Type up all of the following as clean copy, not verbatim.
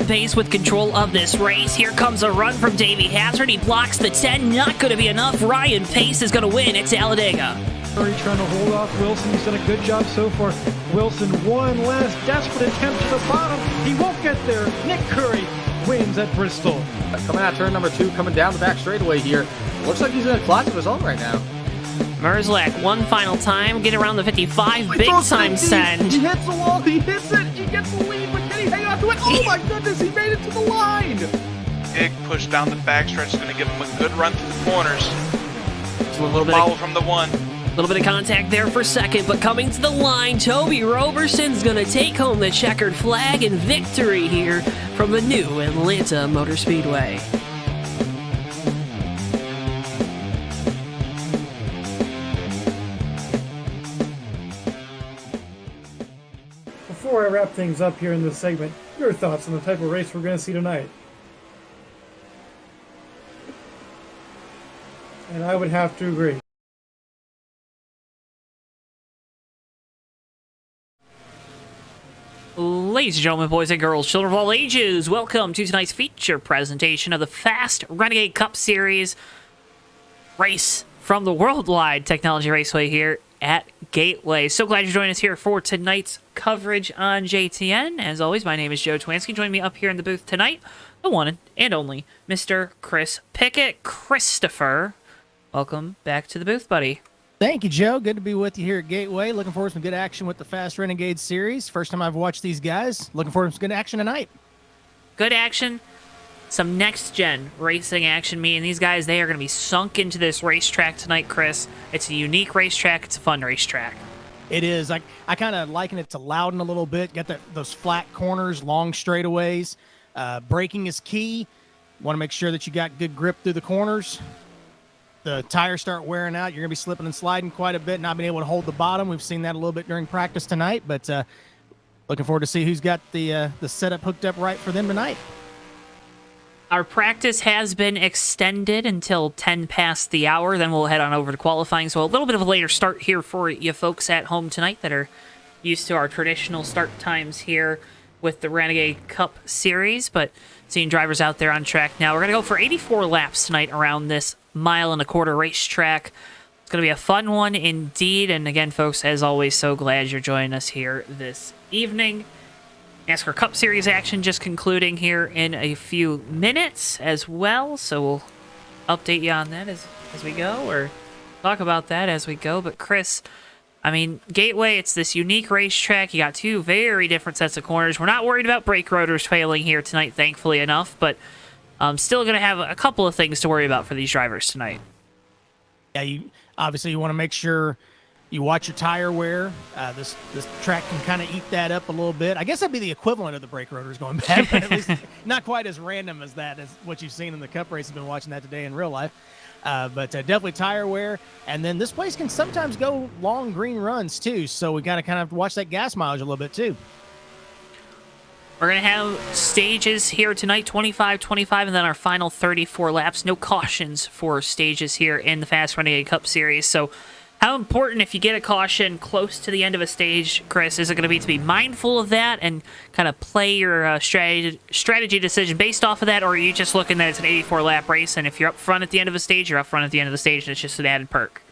Pace with control of this race. Here comes a run from Davey Hazard. He blocks the 10. Not going to be enough. Ryan Pace is going to win at Talladega. Trying to hold off Wilson. He's done a good job so far. Wilson, one last desperate attempt to the bottom. He won't get there. Nick Curry wins at Bristol. Coming out turn number 2, coming down the back straightaway here. Looks like he's in a class of his own right now. Merzlak, one final time, get around the 55, big time send. He hits the wall, he hits it, he gets the lead, but can he hang on to it? Oh my goodness, he made it to the line! Big push down the backstretch is going to give him a good run through the corners. Just a little bit follow from the 1. A little bit of contact there for second, but coming to the line, Toby Roberson's going to take home the checkered flag and victory here from the new Atlanta Motor Speedway. Before I wrap things up here in this segment, your thoughts on the type of race we're going to see tonight? And I would have to agree. Ladies and gentlemen, boys and girls, children of all ages, welcome to tonight's feature presentation of the FAST Renegade Cup Series race from the Worldwide Technology Raceway here at Gateway. So glad you're joining us here for tonight's coverage on JTN. As always, my name is JoeTowNetwork. Joining me up here in the booth tonight, the one and only Mr. Chris Pickett. Christopher, welcome back to the booth, buddy. Thank you, Joe. Good to be with you here at Gateway. Looking forward to some good action with the FAST Renegade Series. First time I've watched these guys. Looking forward to some good action tonight. Good action. Some next-gen racing action. Me and these guys, they are going to be sunk into this racetrack tonight, Chris. It's a unique racetrack. It's a fun racetrack. It is. I kind of liken it to Loudon a little bit. Got those flat corners, long straightaways. Braking is key. Want to make sure that you got good grip through the corners. The tires start wearing out. You're going to be slipping and sliding quite a bit, not being able to hold the bottom. We've seen that a little bit during practice tonight, but looking forward to see who's got the setup hooked up right for them tonight. Our practice has been extended until 10 past the hour. Then we'll head on over to qualifying. So a little bit of a later start here for you folks at home tonight that are used to our traditional start times here with the Renegade Cup Series. But seeing drivers out there on track now. We're going to go for 84 laps tonight around this 1.25 mile racetrack. It's going to be a fun one indeed. And again, folks, as always, so glad you're joining us here this evening. NASCAR Cup Series action just concluding here in a few minutes as well. So we'll update you on that as we go, or talk about that as we go. But Chris, I mean, Gateway, it's this unique racetrack. You got two very different sets of corners. We're not worried about brake rotors failing here tonight, thankfully enough, but still going to have a couple of things to worry about for these drivers tonight. Yeah, you want to make sure you watch your tire wear. This track can kind of eat that up a little bit. I guess that'd be the equivalent of the brake rotors going bad, but at least not quite as random as that, as what you've seen in the Cup race. I've been watching that today in real life. But definitely tire wear. And then this place can sometimes go long green runs too, so we got to kind of watch that gas mileage a little bit too. We're going to have stages here tonight, 25, 25, and then our final 34 laps. No cautions for stages here in the FAST Renegade Cup Series. So how important, if you get a caution close to the end of a stage, Chris, is it going to be mindful of that and kind of play your strategy decision based off of that, or are you just looking that it's an 84-lap race, and if you're up front at the end of a stage, you're up front at the end of the stage, and it's just an added perk?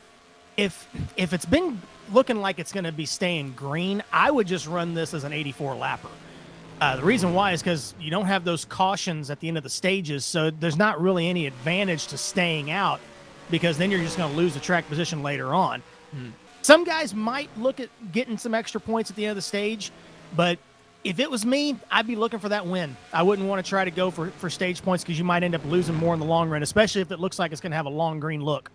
If it's been looking like it's going to be staying green, I would just run this as an 84-lapper. The reason why is because you don't have those cautions at the end of the stages, so there's not really any advantage to staying out, because then you're just going to lose the track position later on. Some guys might look at getting some extra points at the end of the stage, but if it was me, I'd be looking for that win. I wouldn't want to try to go for stage points, because you might end up losing more in the long run, especially if it looks like it's going to have a long green look.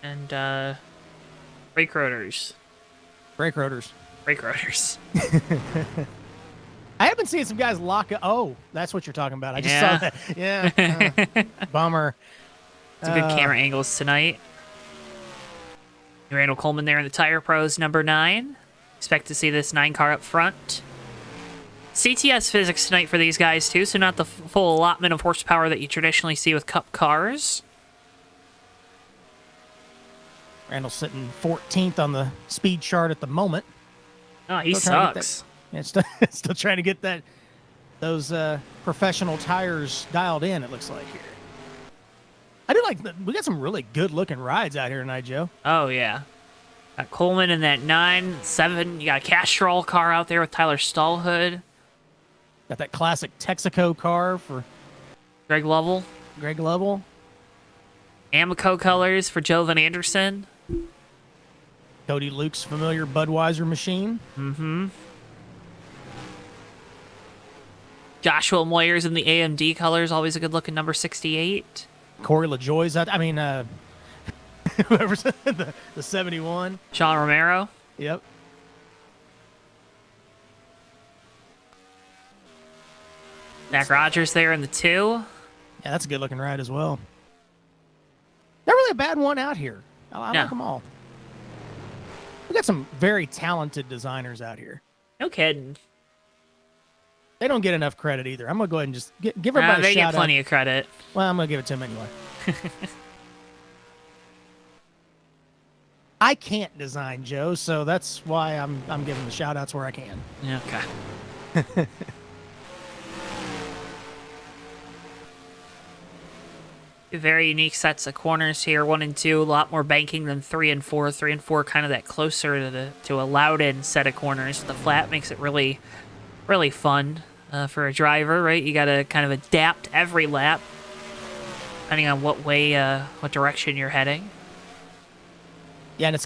And brake rotors. Brake rotors. Brake rotors. I have been seeing some guys lock up. Oh, that's what you're talking about. I just saw that. Yeah. Bummer. Some good camera angles tonight. Randall Coleman there in the Tire Pros, number 9. Expect to see this 9 car up front. CTS physics tonight for these guys, too, so not the full allotment of horsepower that you traditionally see with Cup cars. Randall's sitting 14th on the speed chart at the moment. Oh, he Still trying to get sucks. Still trying to get those professional tires dialed in, it looks like here. I do like we got some really good looking rides out here tonight, Joe. Oh, yeah. Got Coleman in that 9-7. You got a Castrol car out there with Tyler Stallhood. Got that classic Texaco car for Greg Lovell. Amico colors for Joe Van Anderson. Cody Luke's familiar Budweiser machine. Mm-hmm. Joshua Moyers in the AMD colors, always a good-looking number 68. Corey LaJoy's out. I mean, whoever's the 71. Sean Romero. Yep. Zach Rogers there in the 2. Yeah, that's a good looking ride as well. Not really a bad one out here. I like them all. We got some very talented designers out here. No kidding. They don't get enough credit either. I'm gonna go ahead and just give everybody a They shout get plenty of credit. Well, I'm gonna give it to them anyway. I can't design, Joe, so that's why I'm giving the shout outs where I can. Yeah, okay. Very unique sets of corners here, 1 and 2. A lot more banking than 3 and 4. 3 and 4 kind of that closer to a Loudon set of corners. The flat makes it really, really fun for a driver, right? You got to kind of adapt every lap, depending on what way, what direction you're heading. Yeah, and it's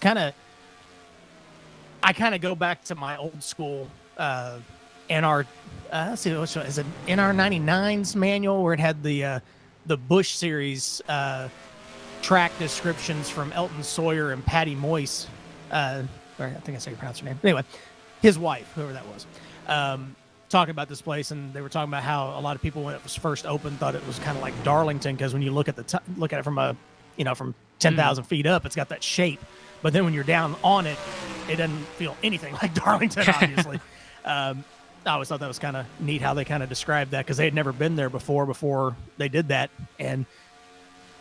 I kind of go back to my old school NR. Let's see, which one is it? NR99's manual where it had the Busch series track descriptions from Elton Sawyer and Patty Moyse. Or I think I said you pronounce her name. Anyway, his wife, whoever that was, talking about this place, and they were talking about how a lot of people when it was first opened thought it was kind of like Darlington because when you look at it from from 10,000 feet up, it's got that shape. But then when you're down on it, it doesn't feel anything like Darlington, obviously. I always thought that was kind of neat how they kind of described that because they had never been there before they did that. And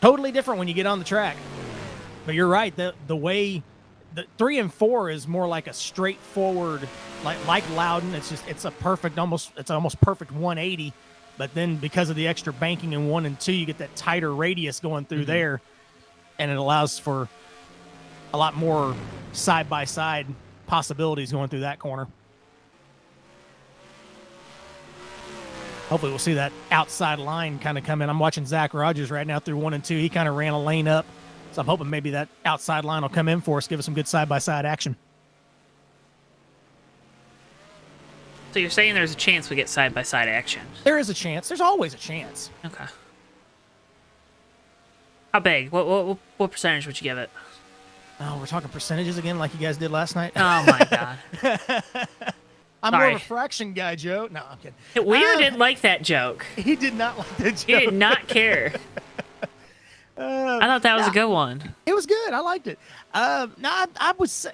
totally different when you get on the track. But you're right. The way the 3 and 4 is more like a straightforward, like Loudon. It's almost perfect 180. But then because of the extra banking in 1 and 2, you get that tighter radius going through there. And it allows for a lot more side-by-side possibilities going through that corner. Hopefully we'll see that outside line kind of come in. I'm watching Zach Rogers right now through 1 and 2. He kind of ran a lane up. So I'm hoping maybe that outside line will come in for us, give us some good side-by-side action. So you're saying there's a chance we get side-by-side action? There is a chance. There's always a chance. Okay. How big? What percentage would you give it? Oh, we're talking percentages again like you guys did last night? Oh, my God. I'm Sorry. more of a fraction guy, Joe. No, I'm kidding. Weir didn't like that joke. He did not like that joke. He did not care. I thought that was a good one. It was good. I liked it. I would say,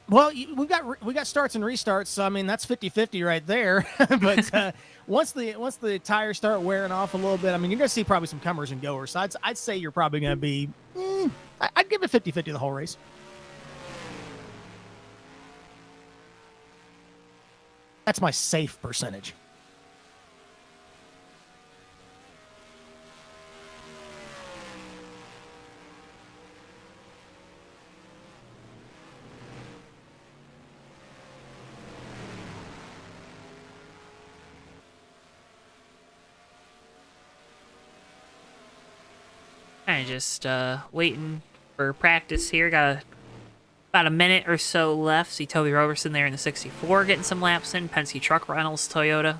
well, we got starts and restarts, so that's 50-50 right there. But once the tires start wearing off a little bit, you're going to see probably some comers and goers. So I'd say you're probably going to be, I'd give it 50-50 the whole race. That's my safe percentage. Kind of just waiting for practice here. Got about a minute or so left. See Toby Roberson there in the 64 getting some laps in. Penske Truck Rentals Toyota.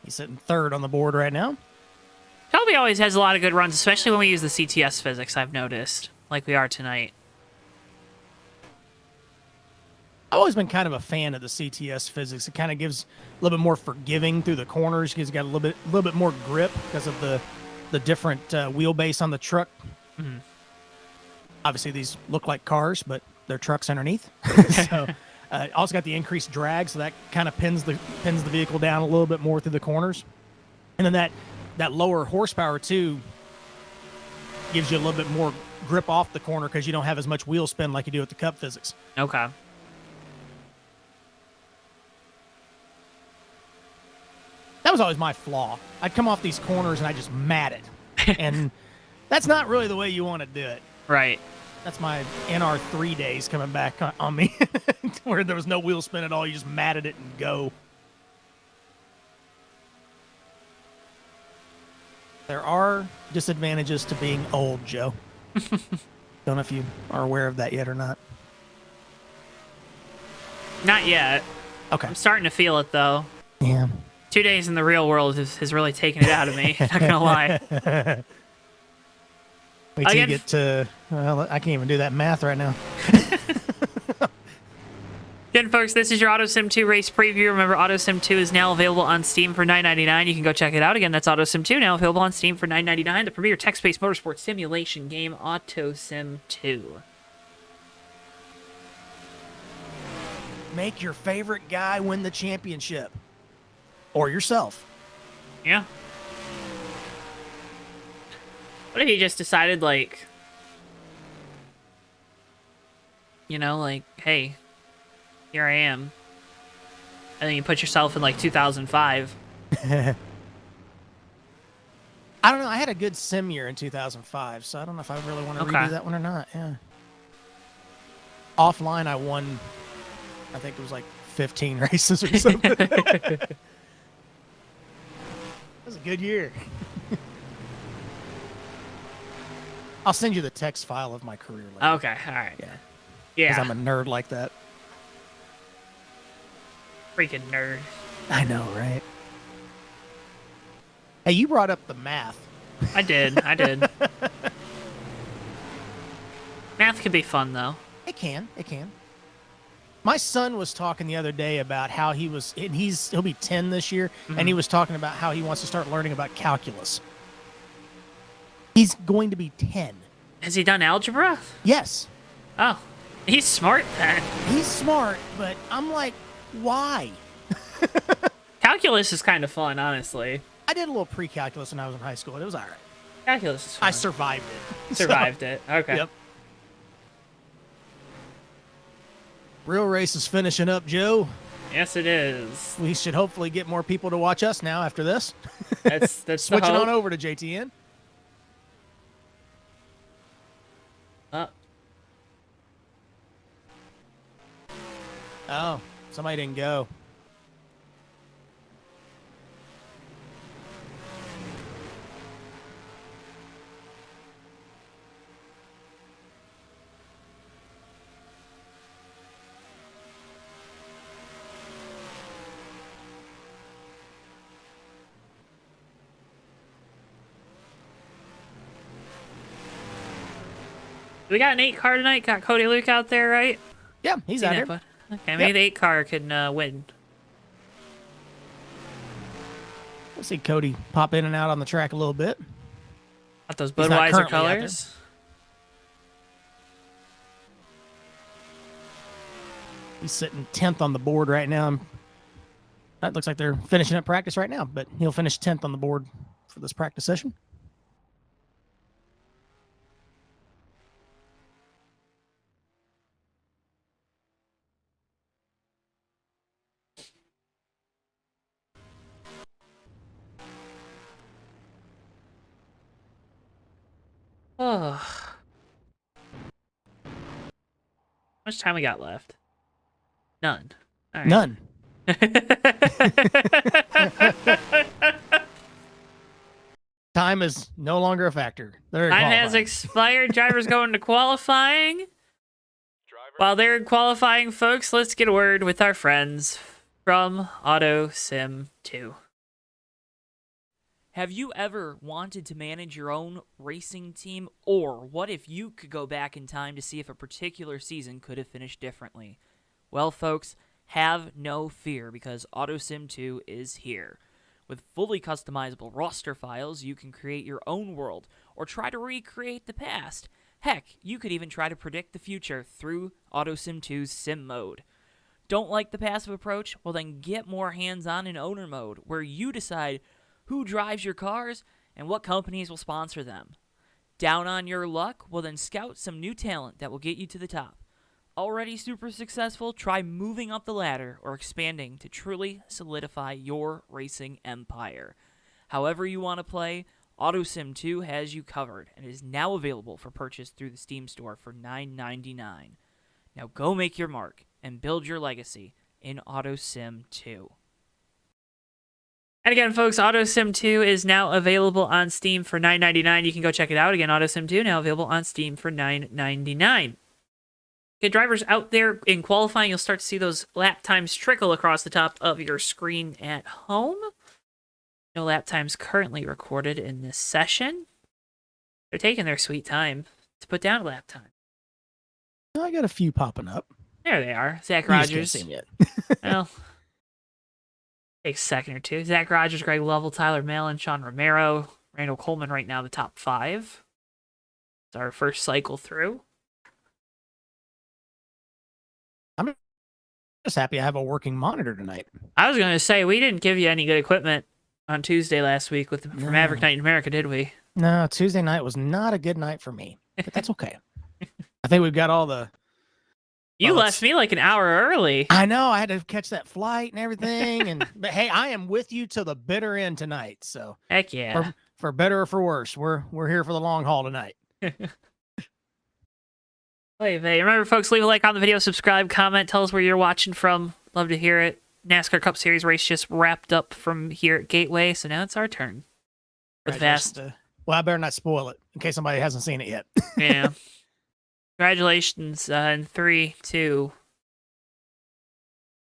He's sitting third on the board right now. Toby always has a lot of good runs, especially when we use the CTS physics, I've noticed, like we are tonight. I've always been kind of a fan of the CTS physics. It kind of gives a little bit more forgiving through the corners. He's got a little bit more grip because of the different wheelbase on the truck. Mm-hmm. Obviously, these look like cars, but they're trucks underneath. So, also got the increased drag, so that kind of pins the vehicle down a little bit more through the corners. And then that lower horsepower too gives you a little bit more grip off the corner because you don't have as much wheel spin like you do with the Cup physics. Okay. That was always my flaw. I'd come off these corners and I just mat it. And that's not really the way you want to do it. Right. That's my NR3 days coming back on me, where there was no wheel spin at all. You just matted it and go. There are disadvantages to being old, Joe. Don't know if you are aware of that yet or not. Not yet. Okay. I'm starting to feel it, though. Yeah. 2 days in the real world has really taken it out of me. Not going to lie. Wait till you get to... Well, I can't even do that math right now. Again, folks, this is your AutoSim 2 race preview. Remember, AutoSim 2 is now available on Steam for $9.99. You can go check it out. Again, that's AutoSim 2, now available on Steam for $9.99. The premier text-based motorsport simulation game, AutoSim 2. Make your favorite guy win the championship. Or yourself. Yeah. What if you just decided, like... You know, like, hey... Here I am. And then you put yourself in, like, 2005. I don't know. I had a good sim year in 2005, so I don't know if I really want to redo that one or not. Yeah. Offline, I won, I think it was like 15 races or something. That was a good year. I'll send you the text file of my career later. Okay, all right. Yeah. Yeah. Because I'm a nerd like that. Freaking nerd. I know, right? Hey, you brought up the math. I did. Math can be fun, though. It can. My son was talking the other day about how he'll be 10 this year, and he was talking about how he wants to start learning about calculus. He's going to be 10. Has he done algebra? Yes. Oh, he's smart then. He's smart, but I'm like, why? Calculus is kind of fun, honestly. I did a little pre-calculus when I was in high school, and it was all right. Calculus is fun. I survived it. Survived it. Okay. Yep. Real race is finishing up, Joe. Yes, it is. We should hopefully get more people to watch us now after this. That's Switching the hope. on over to JTN. Oh, somebody didn't go. We got an 8 car tonight. Got Cody Luke out there, right? Yeah, he's Seen out that, here. bud? Okay, maybe the 8 car can win. We'll see Cody pop in and out on the track a little bit. Got those He's not Budweiser currently out there. colors. He's sitting 10th on the board right now. That looks like they're finishing up practice right now, but he'll finish 10th on the board for this practice session. Oh. How much time we got left? None. All right. None. Time is no longer a factor. They're Time has qualifying. expired. Drivers going to qualifying. While they're in qualifying, folks, let's get a word with our friends from AutoSim 2. Have you ever wanted to manage your own racing team? Or what if you could go back in time to see if a particular season could have finished differently? Well, folks, have no fear because AutoSim 2 is here. With fully customizable roster files, you can create your own world or try to recreate the past. Heck, you could even try to predict the future through AutoSim 2's Sim Mode. Don't like the passive approach? Well, then get more hands-on in owner mode, where you decide who drives your cars and what companies will sponsor them. Down on your luck? Well, then scout some new talent that will get you to the top. Already super successful? Try moving up the ladder or expanding to truly solidify your racing empire. However you want to play, AutoSim 2 has you covered and is now available for purchase through the Steam store for $9.99. Now go make your mark and build your legacy in AutoSim 2. And again, folks, AutoSim 2 is now available on Steam for $9.99. You can go check it out. Again, AutoSim 2 now available on Steam for $9.99. Okay, drivers out there in qualifying, you'll start to see those lap times trickle across the top of your screen at home. No lap times currently recorded in this session. They're taking their sweet time to put down a lap time. I got a few popping up. There they are. Zach You just Rogers. can't see 'em yet. Well, takes a second or two. Zach Rogers, Greg Lovell, Tyler Malin, Sean Romero, Randall Coleman right now, the top 5. It's our first cycle through. I'm just happy I have a working monitor tonight. I was going to say, we didn't give you any good equipment on Tuesday last week for Maverick Night in America, did we? No, Tuesday night was not a good night for me, but that's okay. I think we've got all the... You left me like an hour early. I know. I had to catch that flight and everything. But hey, I am with you to the bitter end tonight. So Heck yeah. For better or for worse, we're here for the long haul tonight. Hey, remember, folks, leave a like on the video, subscribe, comment, tell us where you're watching from. Love to hear it. NASCAR Cup Series race just wrapped up from here at Gateway, so now it's our turn. With FAST. Well, I better not spoil it in case somebody hasn't seen it yet. Yeah. Congratulations in 3, 2,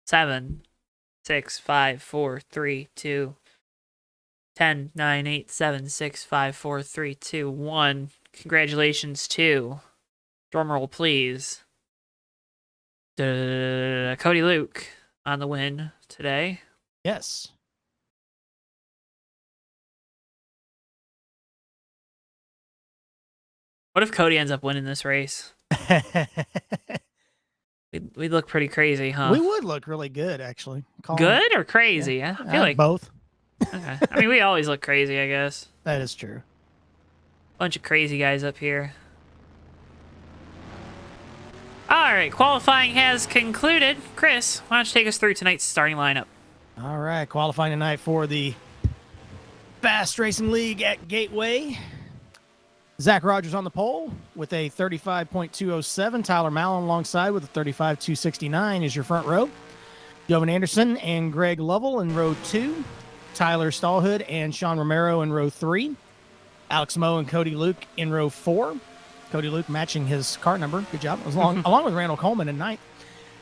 7, 6, 5, 4, 3, 2, 10, 9, 8, 7, 6, 5, 4, 3, 2, 1. Congratulations to, drumroll please, Cody Luke on the win today. Yes. What if Cody ends up winning this race? We'd look pretty crazy, huh? We would look really good, actually. Good or crazy? Yeah. I feel like both. Okay. I mean, we always look crazy, I guess. That is true. Bunch of crazy guys up here. All right, qualifying has concluded. Chris, why don't you take us through tonight's starting lineup? All right, qualifying tonight for the Fast Racing League at Gateway. Zach Rogers on the pole with a 35.207. Tyler Malin alongside with a 35.269 is your front row. Jovan Anderson and Greg Lovell in row 2. Tyler Stallhood and Sean Romero in row 3. Alex Moe and Cody Luke in row 4. Cody Luke matching his car number. Good job. Along with Randall Coleman in 9th.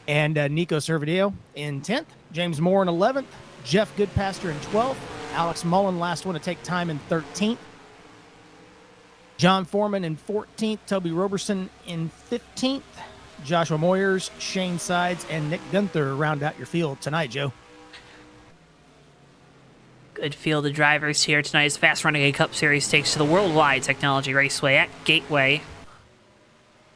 And Nico Servadio in 10th. James Moore in 11th. Jeff Goodpaster in 12th. Alex Mullen, last one to take time, in 13th. John Foreman in 14th. Toby Roberson in 15th. Joshua Moyers, Shane Sides, and Nick Gunther round out your field tonight, Joe. Good field of drivers here tonight's Fast Renegade Cup Series takes to the Worldwide Technology Raceway at Gateway.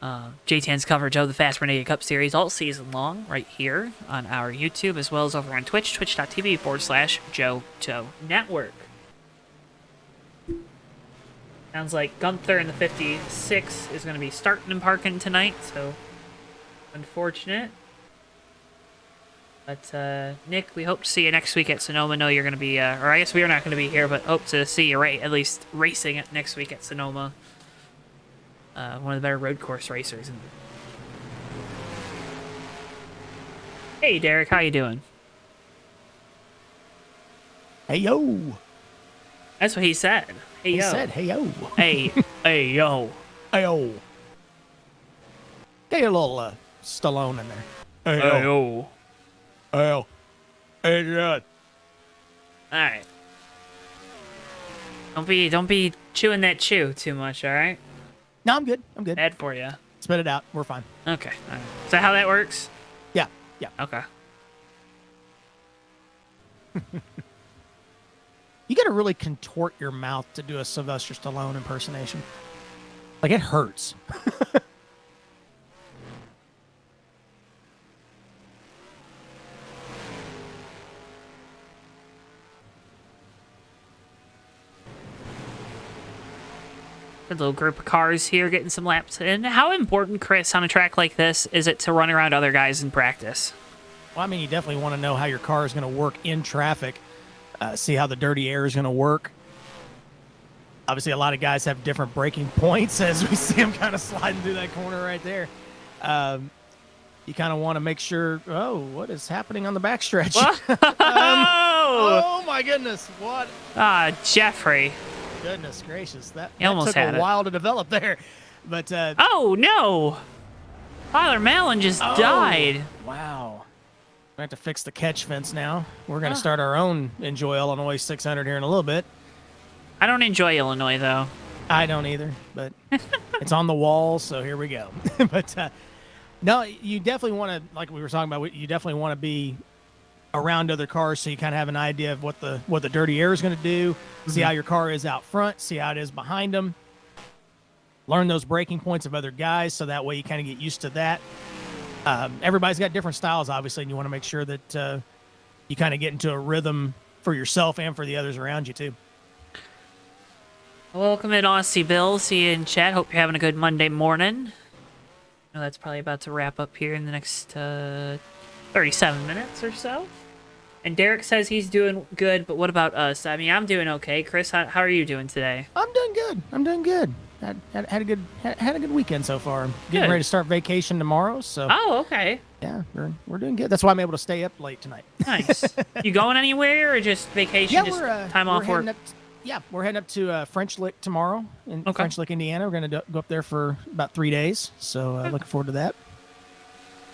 JTN's coverage of the Fast Renegade Cup Series all season long right here on our YouTube, as well as over on Twitch, twitch.tv/JoeTowNetwork. Sounds like Gunther in the 56 is going to be starting and parking tonight, so unfortunate. But, Nick, we hope to see you next week at Sonoma. Know you're going to be, or I guess we are not going to be here, but hope to see you at least racing next week at Sonoma. One of the better road course racers. Hey, Derek, how you doing? Hey, yo. That's what he said. Hey, yo. He said, hey, yo. Hey, hey, yo. Hey, yo. Get a little Stallone in there. Hey, yo. Hey, yo. Hey, John. All right. Don't be chewing that chew too much, all right? No, I'm good. I'm good. Bad for you. Spit it out. We're fine. Okay. All right. Is that how that works? Yeah. Yeah. Okay. You got to really contort your mouth to do a Sylvester Stallone impersonation. Like, it hurts. Good little group of cars here getting some laps in. How important, Chris, on a track like this is it to run around other guys in practice? Well, I mean, you definitely want to know how your car is going to work in traffic, see how the dirty air is going to work. Obviously, a lot of guys have different braking points as we see them kind of sliding through that corner right there. You kind of want to make sure, oh, what is happening on the backstretch? Oh, my goodness. What? Jeffrey. Goodness gracious. That almost took had a it. while to develop there. But Oh, no. Tyler Mallon just died. Wow. We have to fix the catch fence now. We're going to start our own Enjoy Illinois 600 here in a little bit. I don't enjoy Illinois, though. I don't either, but it's on the wall, so here we go. But no, you definitely want to, like we were talking about, you definitely want to be around other cars so you kind of have an idea of what the dirty air is going to do, see how your car is out front, see how it is behind them, learn those braking points of other guys so that way you kind of get used to that. Everybody's got different styles, obviously, and you want to make sure that you kind of get into a rhythm for yourself and for the others around you, too. Welcome in, Aussie Bill. See you in chat. Hope you're having a good Monday morning. I know that's probably about to wrap up here in the next 37 minutes or so. And Derek says he's doing good, but what about us? I mean, I'm doing okay. Chris, how are you doing today? I'm doing good. Had a good weekend so far. I'm getting Good. ready to start vacation tomorrow, so Oh, okay. yeah, we're doing good. That's why I'm able to stay up late tonight. Nice. You going anywhere or just vacation? Yeah, just we're time off work? We're heading up to French Lick tomorrow in Okay. French Lick, Indiana. We're gonna go up there for about 3 days, so looking forward to that.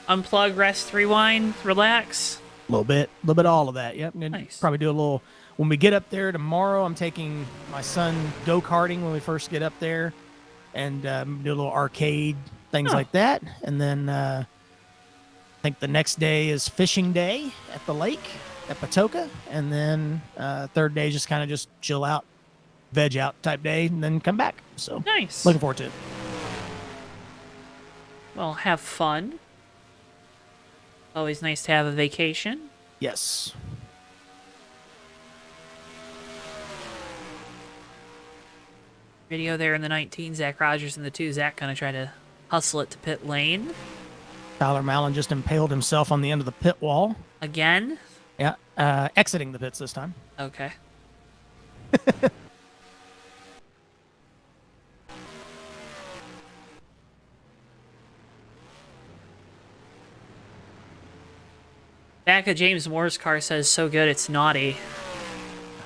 Unplug, rest, rewind, relax. A little bit of all of that. Yep. Nice. Probably do a little when we get up there tomorrow. I'm taking my son go-karting when we first get up there, and do a little arcade things like that. And then I think the next day is fishing day at the lake at Patoka, and then third day just kind of just chill out, veg out type day, and then come back. So Nice. looking forward to it. Well, have fun. Always nice to have a vacation. Yes. Video there in the 19, Zach Rogers in the 2. Zach kind of tried to hustle it to pit lane. Tyler Mallon just impaled himself on the end of the pit wall. Again? Yeah, exiting the pits this time. Okay. Back of James Moore's car says, so good it's naughty.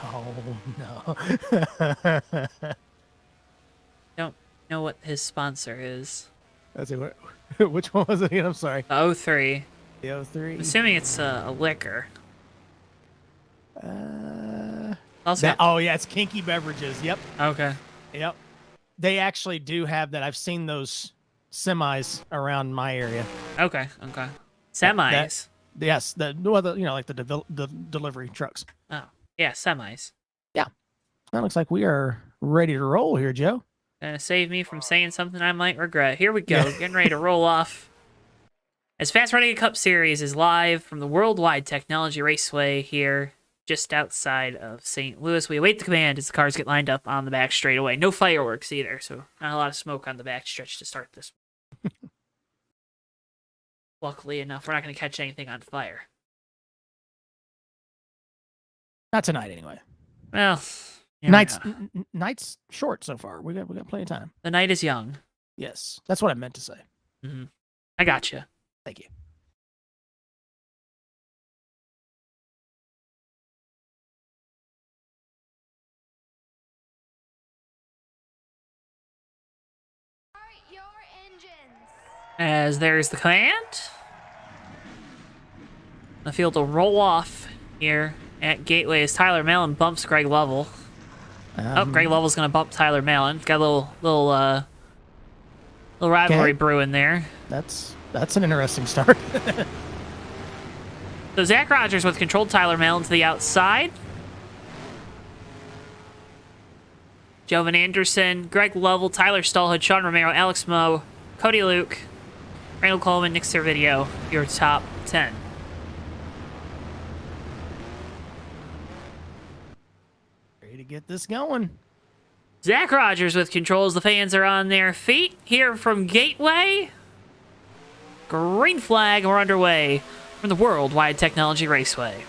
Oh, no. Don't know what his sponsor is. Let's see, which one was it again? I'm sorry. The 03. The 03. I'm assuming it's a liquor. Also, Oh, yeah, it's Kinky Beverages. Yep. okay. Yep. They actually do have that. I've seen those semis around my area. Okay. Semis. Yes, like the delivery trucks. Oh, yeah, semis. Yeah. That looks like we are ready to roll here, Joe. Gonna save me from saying something I might regret. Here we go. Getting ready to roll off. As FAST Renegade Cup Series is live from the Worldwide Technology Raceway here just outside of St. Louis. We await the command as the cars get lined up on the back straightaway. No fireworks either, so not a lot of smoke on the back stretch to start this. Luckily enough, we're not going to catch anything on fire. Not tonight, anyway. Well, you never know. Night's short so far. We got plenty of time. The night is young. Yes, that's what I meant to say. Mm-hmm. I got you. Thank you. Your engines. As there's the command. The field will roll off here at Gateway as Tyler Mallon bumps Greg Lovell. Greg Lovell's gonna bump Tyler Mallon. Got a little rivalry brewing there. That's an interesting start. So Zach Rogers with controlled Tyler Mallon to the outside. Jovan Anderson, Greg Lovell, Tyler Stallhood, Sean Romero, Alex Moe, Cody Luke, Randall Coleman, Nick Servideo, your top 10. Ready to get this going. Zach Rogers with controls. The fans are on their feet here from Gateway. Green flag, and we're underway from the Worldwide Technology Raceway.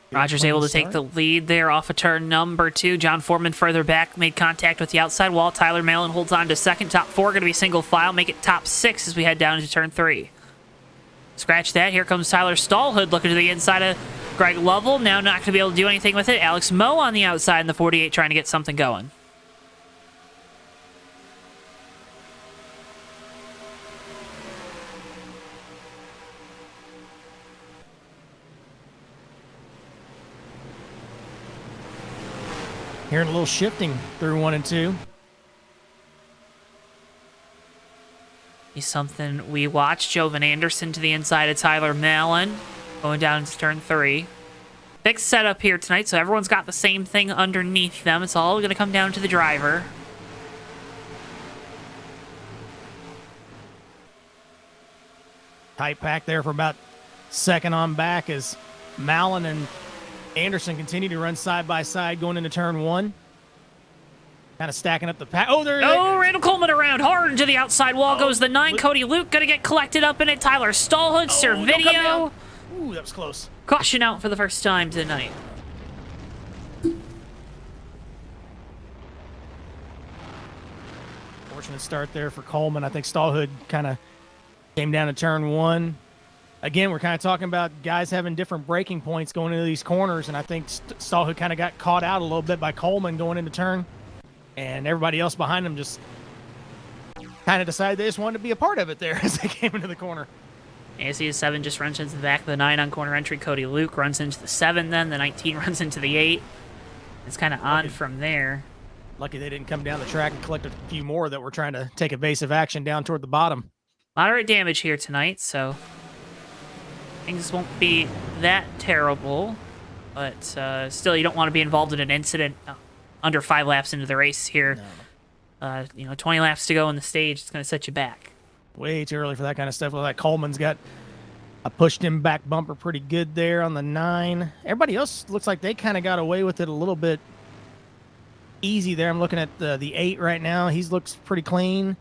Rogers able to take the lead there off of turn number 2. John Foreman further back, made contact with the outside wall. Tyler Malin holds on to second. Top 4 going to be single file. Make it top 6 as we head down into turn 3. Scratch that. Here comes Tyler Stallhood looking to the inside of Greg Lovell. Now not going to be able to do anything with it. Alex Moe on the outside in the 48 trying to get something going. Hearing a little shifting through 1 and 2. He's something we watched. Jovan Anderson to the inside of Tyler Malin. Going down into turn 3. Fixed setup here tonight, so everyone's got the same thing underneath them. It's all going to come down to the driver. Tight pack there for about second on back as Malin and Anderson continue to run side by side going into turn 1. Kind of stacking up the pack. Oh, there. Oh, Randall Coleman around hard to the outside wall goes the 9. Cody Luke going to get collected up in it. Tyler Stallhood, Servideo. Ooh, that was close. Caution out for the first time tonight. Fortunate start there for Coleman. I think Stallhood kind of came down to turn 1. Again, we're kind of talking about guys having different breaking points going into these corners, and I think Stallhood kind of got caught out a little bit by Coleman going into turn, and everybody else behind him just kind of decided they just wanted to be a part of it there as they came into the corner. AC 7 just runs into the back of the 9 on corner entry. Cody Luke runs into the 7 then. The 19 runs into the 8. It's kind of on from there. Lucky they didn't come down the track and collect a few more that were trying to take evasive action down toward the bottom. Moderate damage here tonight, so things won't be that terrible. But still, you don't want to be involved in an incident under 5 laps into the race here. No. 20 laps to go on the stage. It's going to set you back. Way too early for that kind of stuff. Like Coleman's got a pushed him back bumper pretty good there on the 9. Everybody else looks like they kind of got away with it a little bit easy there. I'm looking at the 8 right now. He looks pretty clean.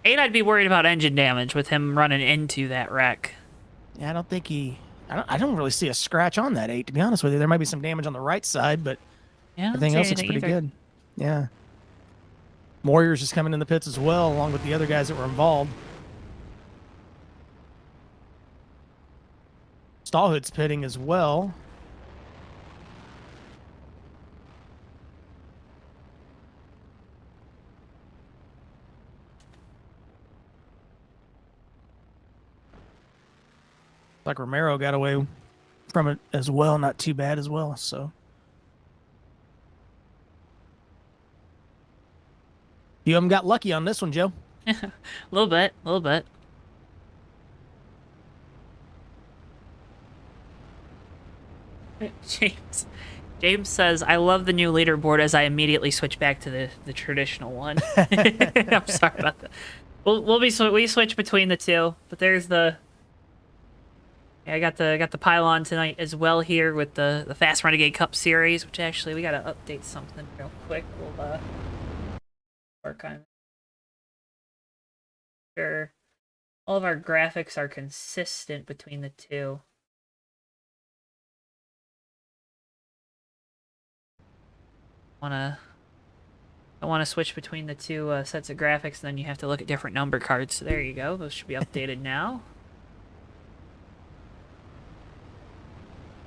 8, I'd be worried about engine damage with him running into that wreck. Yeah, I don't think I don't really see a scratch on that 8, to be honest with you. There might be some damage on the right side, but Yeah, everything else looks pretty good. Yeah. Warriors is coming in the pits as well, along with the other guys that were involved. Stallhood's pitting as well. Like Romero got away from it as well, not too bad as well, so. You haven't got lucky on this one, Joe. A little bit. James says, I love the new leaderboard as I immediately switch back to the traditional one. I'm sorry about that. We switch between the two, but there's the... Yeah, I got the pylon tonight as well here with the FAST Renegade Cup Series, which actually we got to update something real quick. We'll work on it. Sure. All of our graphics are consistent between the two. I want to switch between the two sets of graphics, and then you have to look at different number cards. So there you go. Those should be updated now.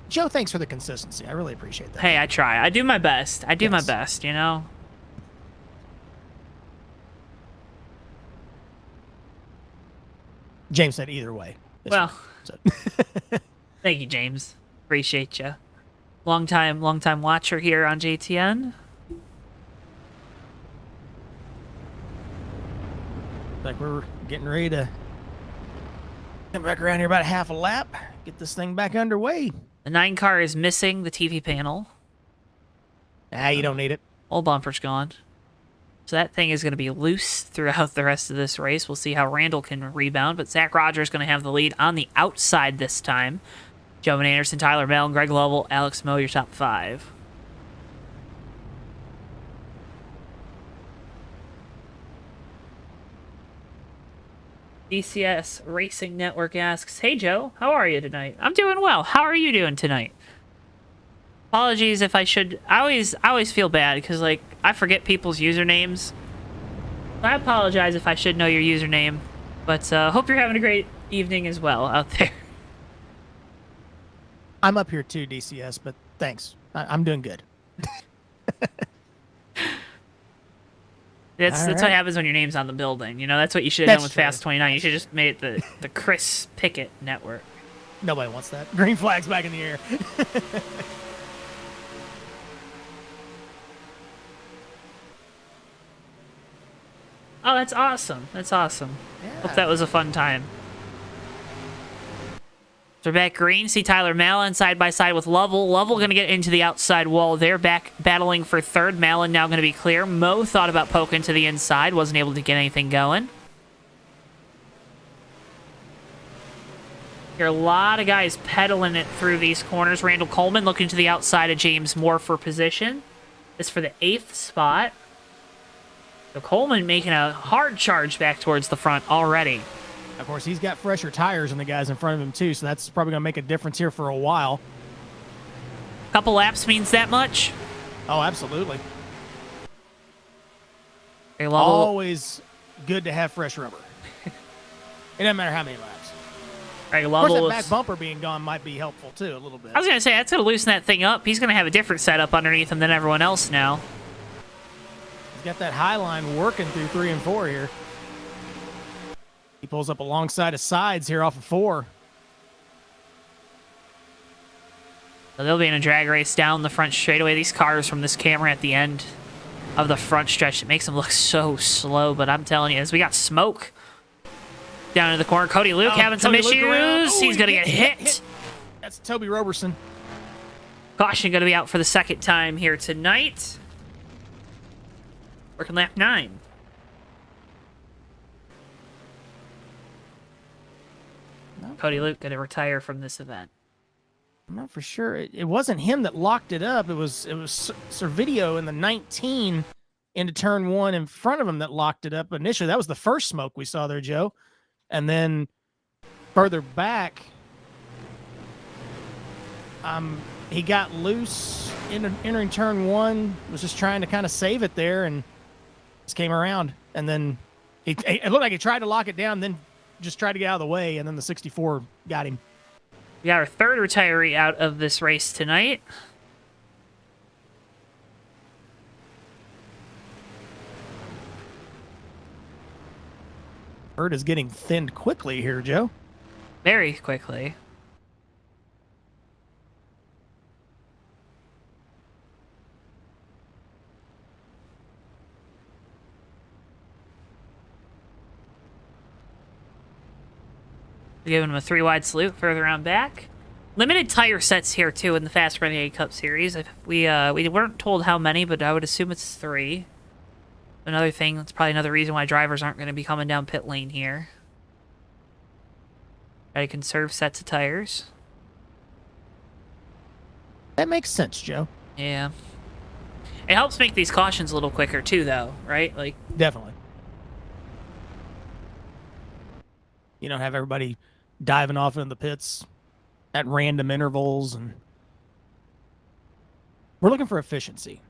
Joe, thanks for the consistency. I really appreciate that. Hey, I try. I do my best. My best, you know? James said either way. Well, thank you, James. Appreciate you. Long time watcher here on JTN. Like we're getting ready to come back around here about half a lap, get this thing back underway. The 9 car is missing the TV panel. You don't need it. Old bumper's gone. So that thing is going to be loose throughout the rest of this race. We'll see how Randall can rebound, but Zach Rogers is going to have the lead on the outside this time. Joe Anderson, Tyler Mellon, Greg Lovell, Alex Moe, your top 5. DCS Racing Network asks, "Hey Joe, how are you tonight?" I'm doing well. How are you doing tonight? Apologies if I should. I always feel bad because like I forget people's usernames. I apologize if I should know your username, but hope you're having a great evening as well out there. I'm up here too, DCS, but thanks. I'm doing good. That's All what right. happens when your name's on the building. You know, that's what you should have done That's with true. Fast 29. You should just made it the Chris Pickett Network. Nobody wants that. Green flag's back in the air. Oh, that's awesome. That's awesome. Hope that was a fun time. So back green, see Tyler Mallon side by side with Lovell. Lovell going to get into the outside wall there, back battling for third. Mallon now going to be clear. Moe thought about poking to the inside, wasn't able to get anything going. Here, a lot of guys pedaling it through these corners. Randall Coleman looking to the outside of James Moore for position. This for the 8th spot. So Coleman making a hard charge back towards the front already. Of course, he's got fresher tires than the guys in front of him, too, so that's probably going to make a difference here for a while. Couple laps means that much. Oh, absolutely. Okay, Lovell. Always good to have fresh rubber. It doesn't matter how many laps. Right, Of course, Lovell that is- back bumper being gone might be helpful, too, a little bit. I was going to say, that's going to loosen that thing up. He's going to have a different setup underneath him than everyone else now. He's got that high line working through 3 and 4 here. He pulls up alongside of sides here off of 4. So they'll be in a drag race down the front straightaway. These cars from this camera at the end of the front stretch, it makes them look so slow. But I'm telling you, as we got smoke down in the corner, Cody Luke having some Cody Luke around. issues. Oh, He's going to he get gets hit. That's Toby Roberson. Caution going to be out for the second time here tonight. Working lap 9. Cody Luke going to retire from this event. I'm not for sure. It wasn't him that locked it up. It was Servideo in the 19 into turn 1 in front of him that locked it up initially. That was the first smoke we saw there, Joe. And then further back, he got loose entering turn 1, was just trying to kind of save it there and just came around. And then it looked like he tried to lock it down, then just tried to get out of the way, and then the 64 got him. We got our third retiree out of this race tonight. Herd is getting thinned quickly here, Joe. Very quickly. Giving him a 3-wide salute further on back. Limited tire sets here, too, in the Fast Renegade Cup Series. We weren't told how many, but I would assume it's 3. Another thing, that's probably another reason why drivers aren't going to be coming down pit lane here. Try to conserve sets of tires. That makes sense, Joe. Yeah. It helps make these cautions a little quicker, too, though, right? Like, Definitely. You don't have everybody diving off into the pits at random intervals, and we're looking for efficiency.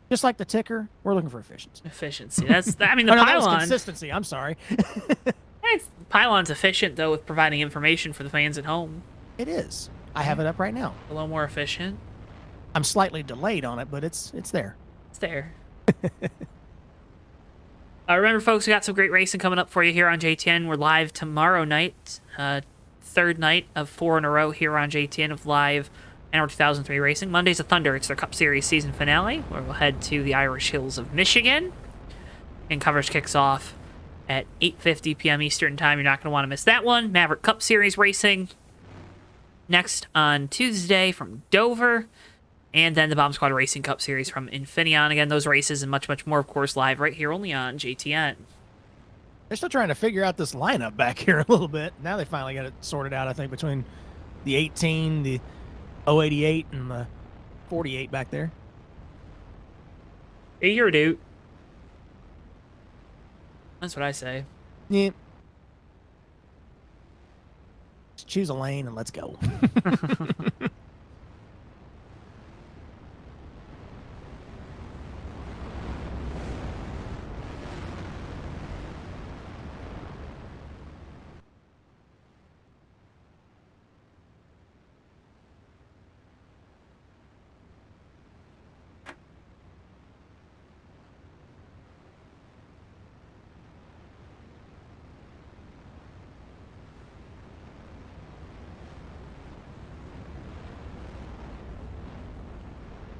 Just like the ticker, we're looking for efficiency. efficiency. That's, I mean, the Oh, no, that was pylon. consistency. I'm sorry. Pylon's efficient, though, with providing information for the fans at home. It is. I have it up right now. A little more efficient. I'm slightly delayed on it, but it's there. It's there. Remember, folks, we got some great racing coming up for you here on JTN. We're live tomorrow night, third night of 4 in a row here on JTN of live NR 2003 racing. Monday's a Thunder. It's their Cup Series season finale, where we'll head to the Irish Hills of Michigan. And coverage kicks off at 8:50 p.m. Eastern Time. You're not going to want to miss that one. Maverick Cup Series racing next on Tuesday from Dover. And then the Bomb Squad Racing Cup Series from Infineon. Again, those races and much, much more, of course, live right here only on JTN. They're still trying to figure out this lineup back here a little bit. Now they finally got it sorted out, I think, between the 18, the 088, and the 48 back there. Hey, you're a dude. That's what I say. Yeah. Just choose a lane and let's go.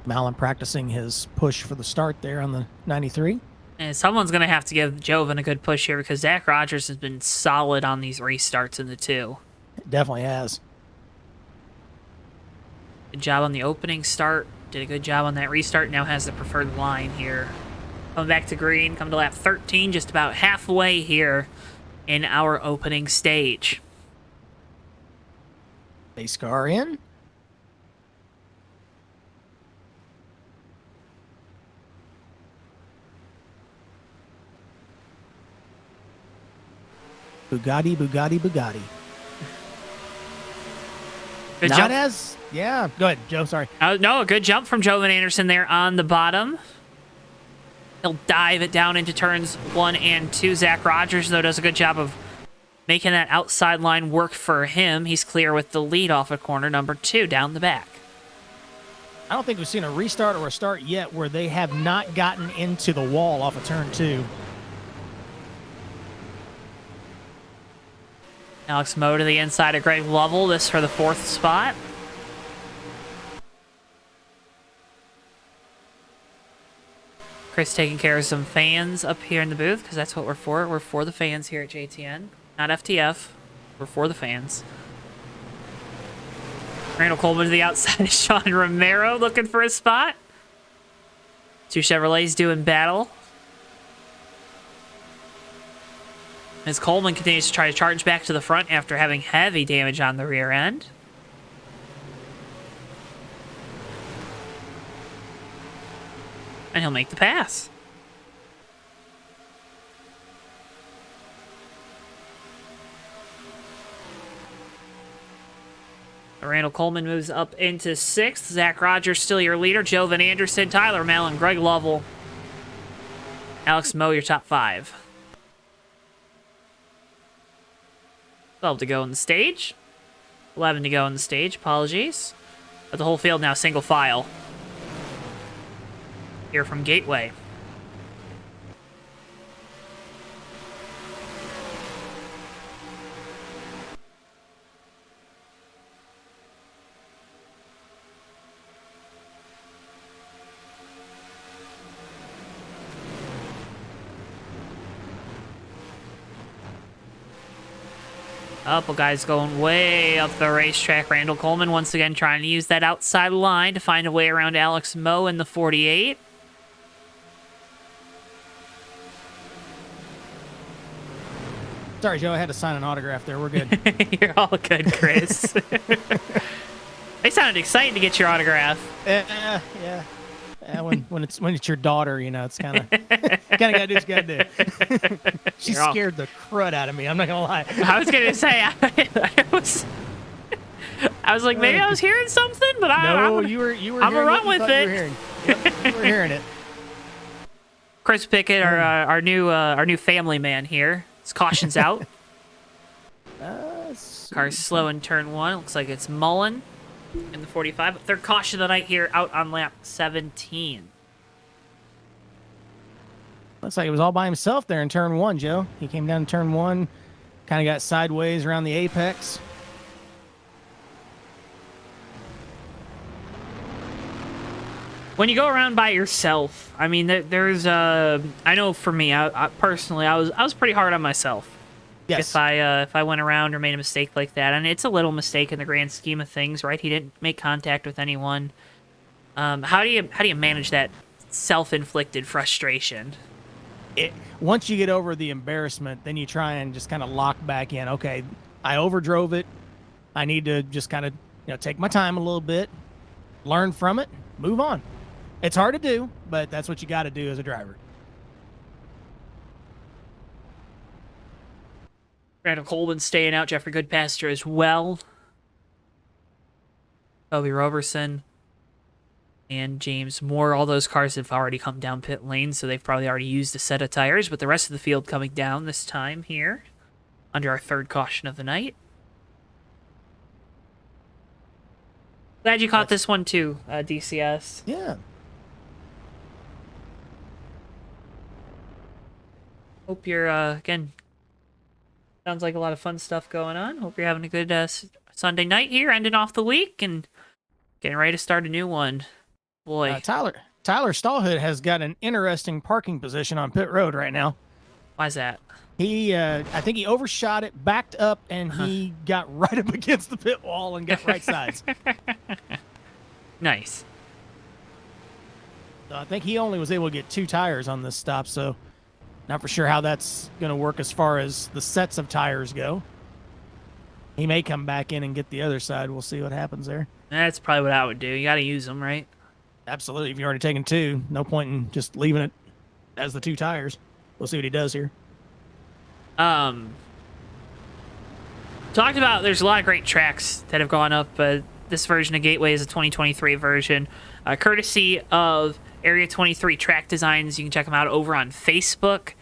Malin practicing his push for the start there on the 93. And someone's going to have to give Joven a good push here because Zach Rogers has been solid on these restarts in the 2. It definitely has. Good job on the opening start. Did a good job on that restart. Now has the preferred line here. Coming back to green. Coming to lap 13. Just about halfway here in our opening stage. Base car in. Bugatti, Bugatti, Bugatti. Good Not jump. as... Yeah, go ahead, Joe, sorry. No, a good jump from Joven Anderson there on the bottom. He'll dive it down into turns 1 and 2. Zach Rogers, though, does a good job of making that outside line work for him. He's clear with the lead off of corner number 2 down the back. I don't think we've seen a restart or a start yet where they have not gotten into the wall off of turn 2. Alex Moe to the inside of Greg Lovell. This for the 4th spot. Chris taking care of some fans up here in the booth because that's what we're for. We're for the fans here at JTN. Not FTF. We're for the fans. Randall Coleman to the outside of Sean Romero looking for a spot. 2 Chevrolets doing battle. As Coleman continues to try to charge back to the front after having heavy damage on the rear end. And he'll make the pass. Randall Coleman moves up into 6th. Zach Rogers still your leader. Joven Anderson, Tyler Mallon, Greg Lovell, Alex Moe, your top 5. 12 to go in the stage. 11 to go in the stage. Apologies. But the whole field now single file. Here from Gateway. Couple guys going way up the racetrack. Randall Coleman once again trying to use that outside line to find a way around Alex Moe in the 48. Sorry, Joe, I had to sign an autograph there. We're good. You're all good, Chris. They sounded excited to get your autograph. Yeah. When it's your daughter, you know, it's kind of gotta do what you gotta do. She scared the crud out of me. I'm not gonna lie. I was gonna say I was like, maybe I was hearing something, but you were. I'm gonna run with it. You were hearing it. Chris Pickett, our new family man here. His caution's out. Car's slow in turn 1. Looks like it's Mullen in the 45. But third caution of the night here out on lap 17. Looks like it was all by himself there in turn 1, Joe. He came down turn 1, kind of got sideways around the apex. When you go around by yourself, I mean, there's I know for me, I personally, I was pretty hard on myself. Yes. If I went around or made a mistake like that, and it's a little mistake in the grand scheme of things, right? He didn't make contact with anyone. How do you manage that self-inflicted frustration? Once you get over the embarrassment, then you try and just kind of lock back in. Okay, I overdrove it. I need to just kind of take my time a little bit, learn from it, move on. It's hard to do, but that's what you got to do as a driver. Randall Coleman staying out, Jeffrey Goodpaster as well. Toby Roberson and James Moore. All those cars have already come down pit lane, so they've probably already used a set of tires, but the rest of the field coming down this time here under our third caution of the night. Glad you caught this one too, DCS. Yeah. Hope you're, again, sounds like a lot of fun stuff going on. Hope you're having a good Sunday night here, ending off the week and getting ready to start a new one. Boy. Tyler Stallhood has got an interesting parking position on pit road right now. Why's that? He, I think he overshot it, backed up, and he got right up against the pit wall and got right sides. Nice. So I think he only was able to get 2 tires on this stop, so not for sure how that's going to work as far as the sets of tires go. He may come back in and get the other side. We'll see what happens there. That's probably what I would do. You got to use them, right? Absolutely. If you're already taking 2, no point in just leaving it as the 2 tires. We'll see what he does here. Talked about there's a lot of great tracks that have gone up. This version of Gateway is a 2023 version, courtesy of Area 23 Track Designs. You can check them out over on Facebook.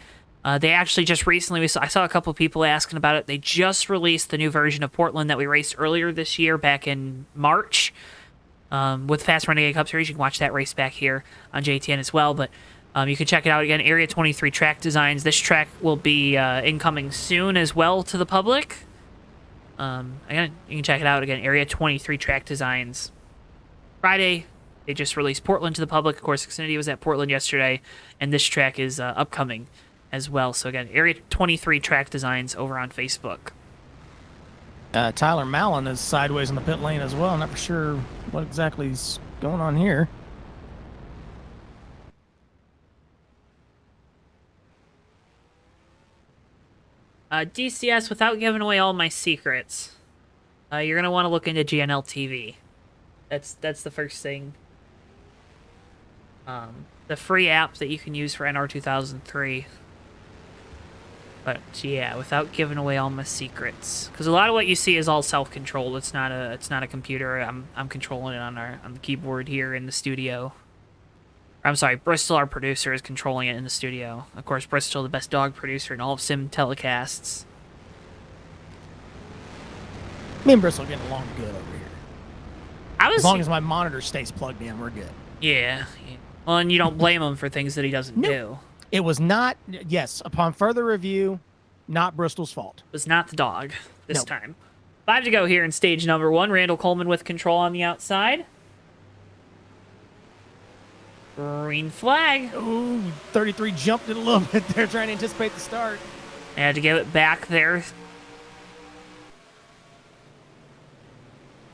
They actually just recently, I saw a couple of people asking about it. They just released the new version of Portland that we raced earlier this year, back in March, with FAST Renegade Cup Series. You can watch that race back here on JTN as well. But you can check it out again, Area 23 Track Designs. This track will be incoming soon as well to the public. Again, you can check it out again, Area 23 Track Designs. Friday, they just released Portland to the public. Of course, Xfinity was at Portland yesterday, and this track is upcoming as well. So again, Area 23 Track Designs over on Facebook. Tyler Mallon is sideways in the pit lane as well. I'm not for sure what exactly is going on here. DCS, without giving away all my secrets, you're going to want to look into GNL TV. That's the first thing. The free app that you can use for NR 2003. But yeah, without giving away all my secrets, because a lot of what you see is all self-controlled. It's not a computer. I'm controlling it on the keyboard here in the studio. I'm sorry, Bristol, our producer, is controlling it in the studio. Of course, Bristol, the best dog producer in all of sim telecasts. Me and Bristol are getting along good over here. As long as my monitor stays plugged in, we're good. Yeah. Well, and you don't blame him for things that he doesn't do. It was not, yes, upon further review, not Bristol's fault. It was not the dog this time. 5 to go here in stage number 1. Randall Coleman with control on the outside. Green flag. Ooh, 33 jumped it a little bit there, trying to anticipate the start. They had to give it back there.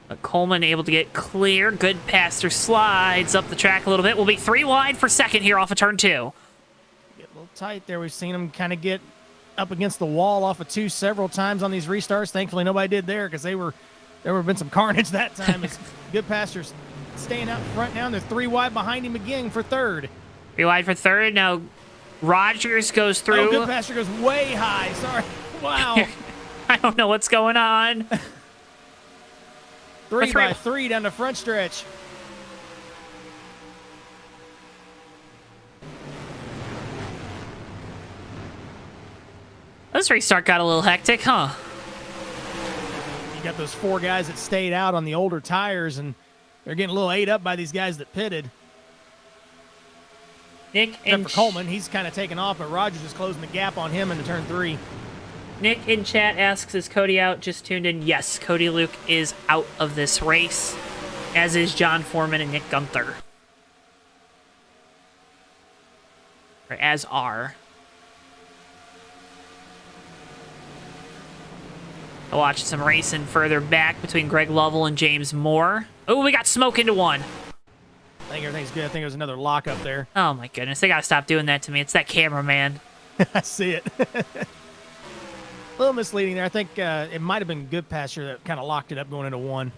But Coleman able to get clear. Good passer slides up the track a little bit. Will be 3 wide for second here off of turn 2. Get a little tight there. We've seen him kind of get up against the wall off of 2 several times on these restarts. Thankfully, nobody did there because there would have been some carnage that time. It's good passers staying out in front now, and they're 3 wide behind him again for third. 3 wide for third. Now Rogers goes through. Oh, good passer goes way high. Sorry. Wow. I don't know what's going on. 3 by 3 down the front stretch. This restart got a little hectic, huh? You got those 4 guys that stayed out on the older tires, and they're getting a little ate up by these guys that pitted. Nick Except for Coleman, he's kind of taken off, but Rogers is closing the gap on him into turn 3. Nick in chat asks, is Cody out? Just tuned in. Yes, Cody Luke is out of this race, as is John Foreman and Nick Gunther. Or as are. I'll watch some racing further back between Greg Lovell and James Moore. Oh, we got smoke into 1. think everything's good. I think there's another lock up there. Oh my goodness, they gotta stop doing that to me. It's that cameraman. I see it. A little misleading there. I think it might have been Good Pasture that kind of locked it up going into 1.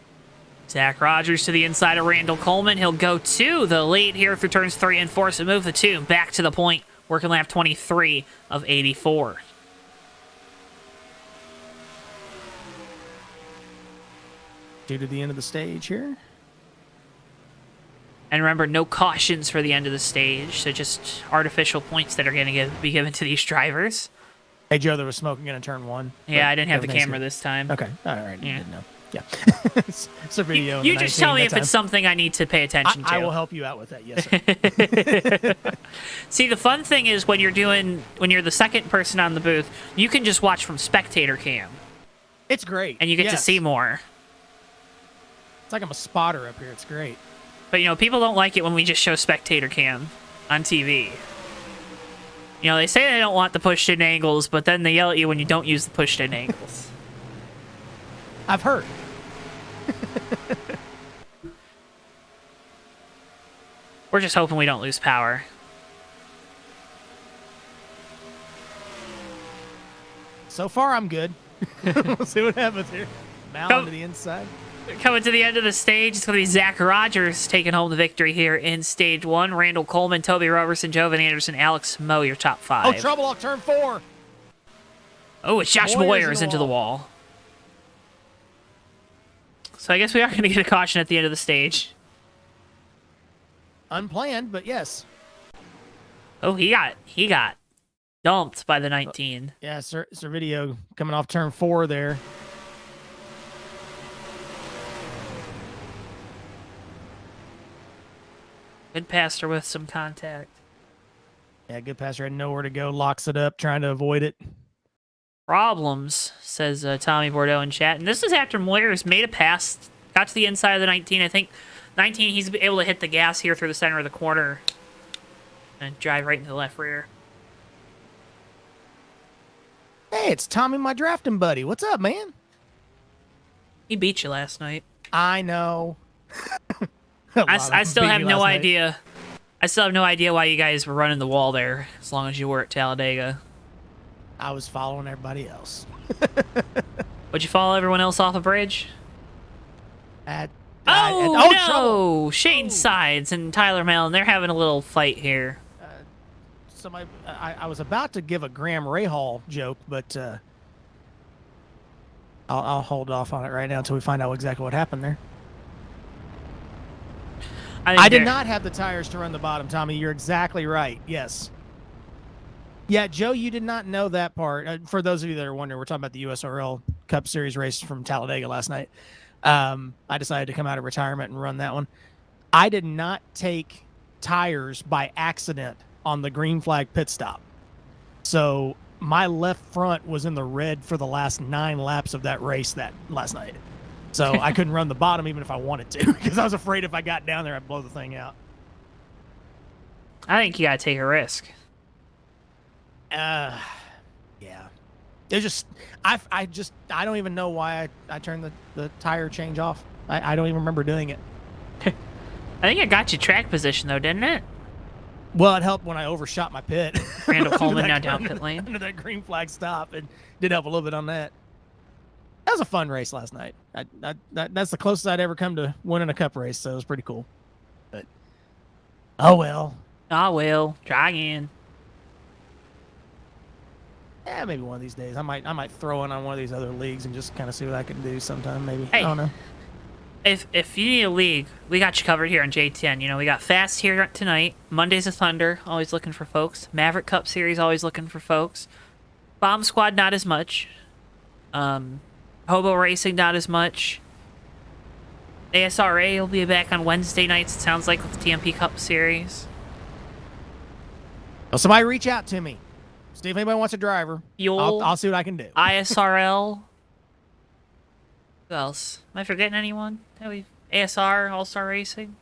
Zach Rogers to the inside of Randall Coleman. He'll go to the lead here through turns 3 and 4. So move the 2 back to the point. Working lap 23 of 84. Due to the end of the stage here. And remember, no cautions for the end of the stage, so just artificial points that are going to be given to these drivers. Hey, Joe, there was smoking in turn 1. Yeah, I didn't have the Everything's camera good. this time. Okay, all right. Yeah. You didn't know. Yeah. It's a video. You in the just 19 tell me that if time. it's something I need to pay attention to. I will help you out with that. Yes, sir. See, the fun thing is when you're the second person on the booth, you can just watch from spectator cam, It's great. and you get to Yes. see more. It's like I'm a spotter up here. It's great. But, people don't like it when we just show spectator cam on TV. They say they don't want the pushed-in angles, but then they yell at you when you don't use the pushed-in angles. I've heard. We're just hoping we don't lose power. So far, I'm good. We'll see what happens here. Mal Come- to the inside. Coming to the end of the stage, it's going to be Zach Rogers taking home the victory here in Stage 1. Randall Coleman, Toby Robertson, Jovan Anderson, Alex Moe, your top 5. Oh, trouble off turn 4. Oh, it's Josh Moyers into the wall. So I guess we are going to get a caution at the end of the stage. Unplanned, but yes. Oh, he got dumped by the 19. Yeah, sir. It's a video coming off turn 4 there. Good passer with some contact. Yeah, Good Pasture had nowhere to go. Locks it up, trying to avoid it. Problems, says Tommy Bordeaux in chat. And this is after Moyers made a pass, got to the inside of the 19. I think 19, he's able to hit the gas here through the center of the corner and drive right into the left rear. Hey, it's Tommy, my drafting buddy. What's up, man? He beat you last night. I know. I still have no idea. I still have no idea why you guys were running the wall there as long as you were at Talladega. I was following everybody else. Would you follow everyone else off a bridge? Trouble. No! Shane Sides and Tyler Mellon, they're having a little fight here. I was about to give a Graham Rahal joke, but I'll hold off on it right now until we find out exactly what happened there. I did not have the tires to run the bottom, Tommy. You're exactly right. Yes. Yeah, Joe, you did not know that part. For those of you that are wondering, we're talking about the USRL Cup Series race from Talladega last night. I decided to come out of retirement and run that one. I did not take tires by accident on the green flag pit stop. So my left front was in the red for the last 9 laps of that race that last night. So I couldn't run the bottom even if I wanted to because I was afraid if I got down there, I'd blow the thing out. I think you gotta take a risk. Yeah. It's just I don't even know why I turned the tire change off. I don't even remember doing it. I think it got you track position though, didn't it? Well, it helped when I overshot my pit. Randall Coleman now down pit lane. Under that green flag stop. It did help a little bit on that. That was a fun race last night. That's the closest I'd ever come to winning a cup race, so it was pretty cool. But oh well. Ah well, try again. Yeah, maybe one of these days. I might throw in on one of these other leagues and just kind of see what I can do sometime. Maybe. Hey. I don't know. If you need a league, we got you covered here on J10. We got Fast here tonight. Mondays of Thunder, always looking for folks. Maverick Cup Series, always looking for folks. Bomb Squad, not as much. Hobo Racing, not as much. ASRA will be back on Wednesday nights, it sounds like, with the TMP Cup Series. Well, somebody reach out to me. See if anybody wants a driver. Fuel. I'll see what I can do. ISRL. Who else? Am I forgetting anyone? ASR, All-Star Racing?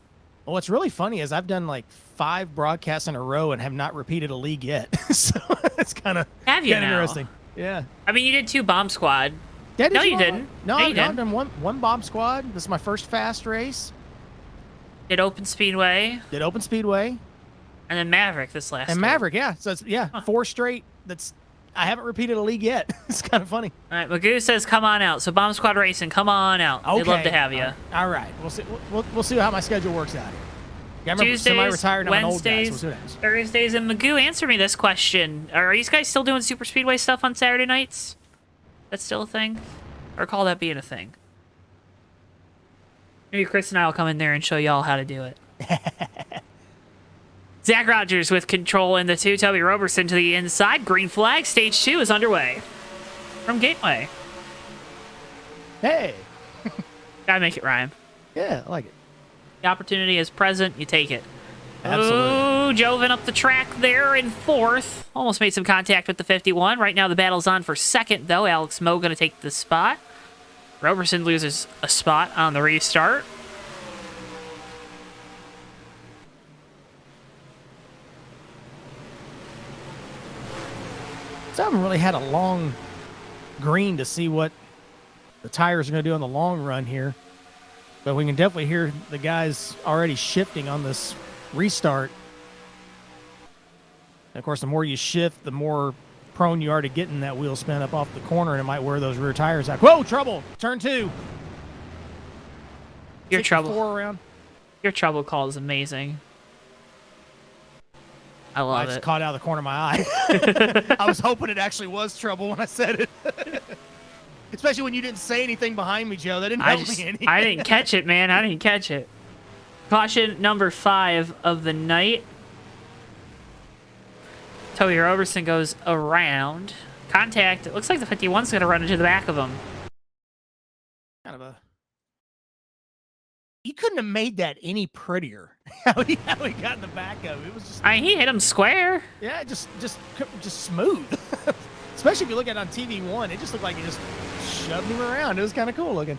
Well, what's really funny is I've done like 5 broadcasts in a row and have not repeated a league yet. So it's kind of interesting. Yeah. I mean, you did 2 Bomb Squad. No, you didn't. No, you I've didn't. done one Bomb Squad. This is my first fast race. Did Open Speedway, Did Open Speedway. and then Maverick this last And year. Maverick, yeah. So it's, yeah, 4 straight. I haven't repeated a league yet. It's kind of funny. All right, Magoo says, "Come on out." So Bomb Squad Racing, come on out. Okay. They'd love to have you. All right. We'll see. We'll see how my schedule works out here. Yeah, I remember Tuesdays, semi-retired. I'm an old guy, so Wednesdays, we'll see what happens. Thursdays, and Magoo, answer me this question: are you guys still doing Super Speedway stuff on Saturday nights? That's still a thing, or call that being a thing? Maybe Chris and I will come in there and show y'all how to do it. Zach Rogers with control in the 2. Toby Roberson to the inside. Green flag. Stage 2 is underway. From Gateway. Hey. Gotta make it rhyme. Yeah, I like it. The opportunity is present. You take it. Absolutely. Ooh, Joven up the track there in 4th. Almost made some contact with the 51. Right now the battle's on for 2nd, though. Alex Moe going to take the spot. Roberson loses a spot on the restart. So I haven't really had a long green to see what the tires are going to do on the long run here. But we can definitely hear the guys already shifting on this restart. And of course, the more you shift, the more prone you are to getting that wheel spin up off the corner, and it might wear those rear tires out. Whoa, trouble! Turn 2. Your trouble. 4 around. Your trouble call is amazing. I I love just it. caught out of the corner of my eye. I was hoping it actually was trouble when I said it. Especially when you didn't say anything behind me, Joe. That didn't help me any. I didn't catch it, man. I didn't catch it. Caution number 5 of the night. Toby Roberson goes around. Contact. It looks like the 51's going to run into the back of him. Kind of a. You couldn't have made that any prettier. How he got in the back of it. It was just. I mean, he hit him square. Yeah, just smooth. Especially if you look at it on TV1, it just looked like he just shoved him around. It was kind of cool looking.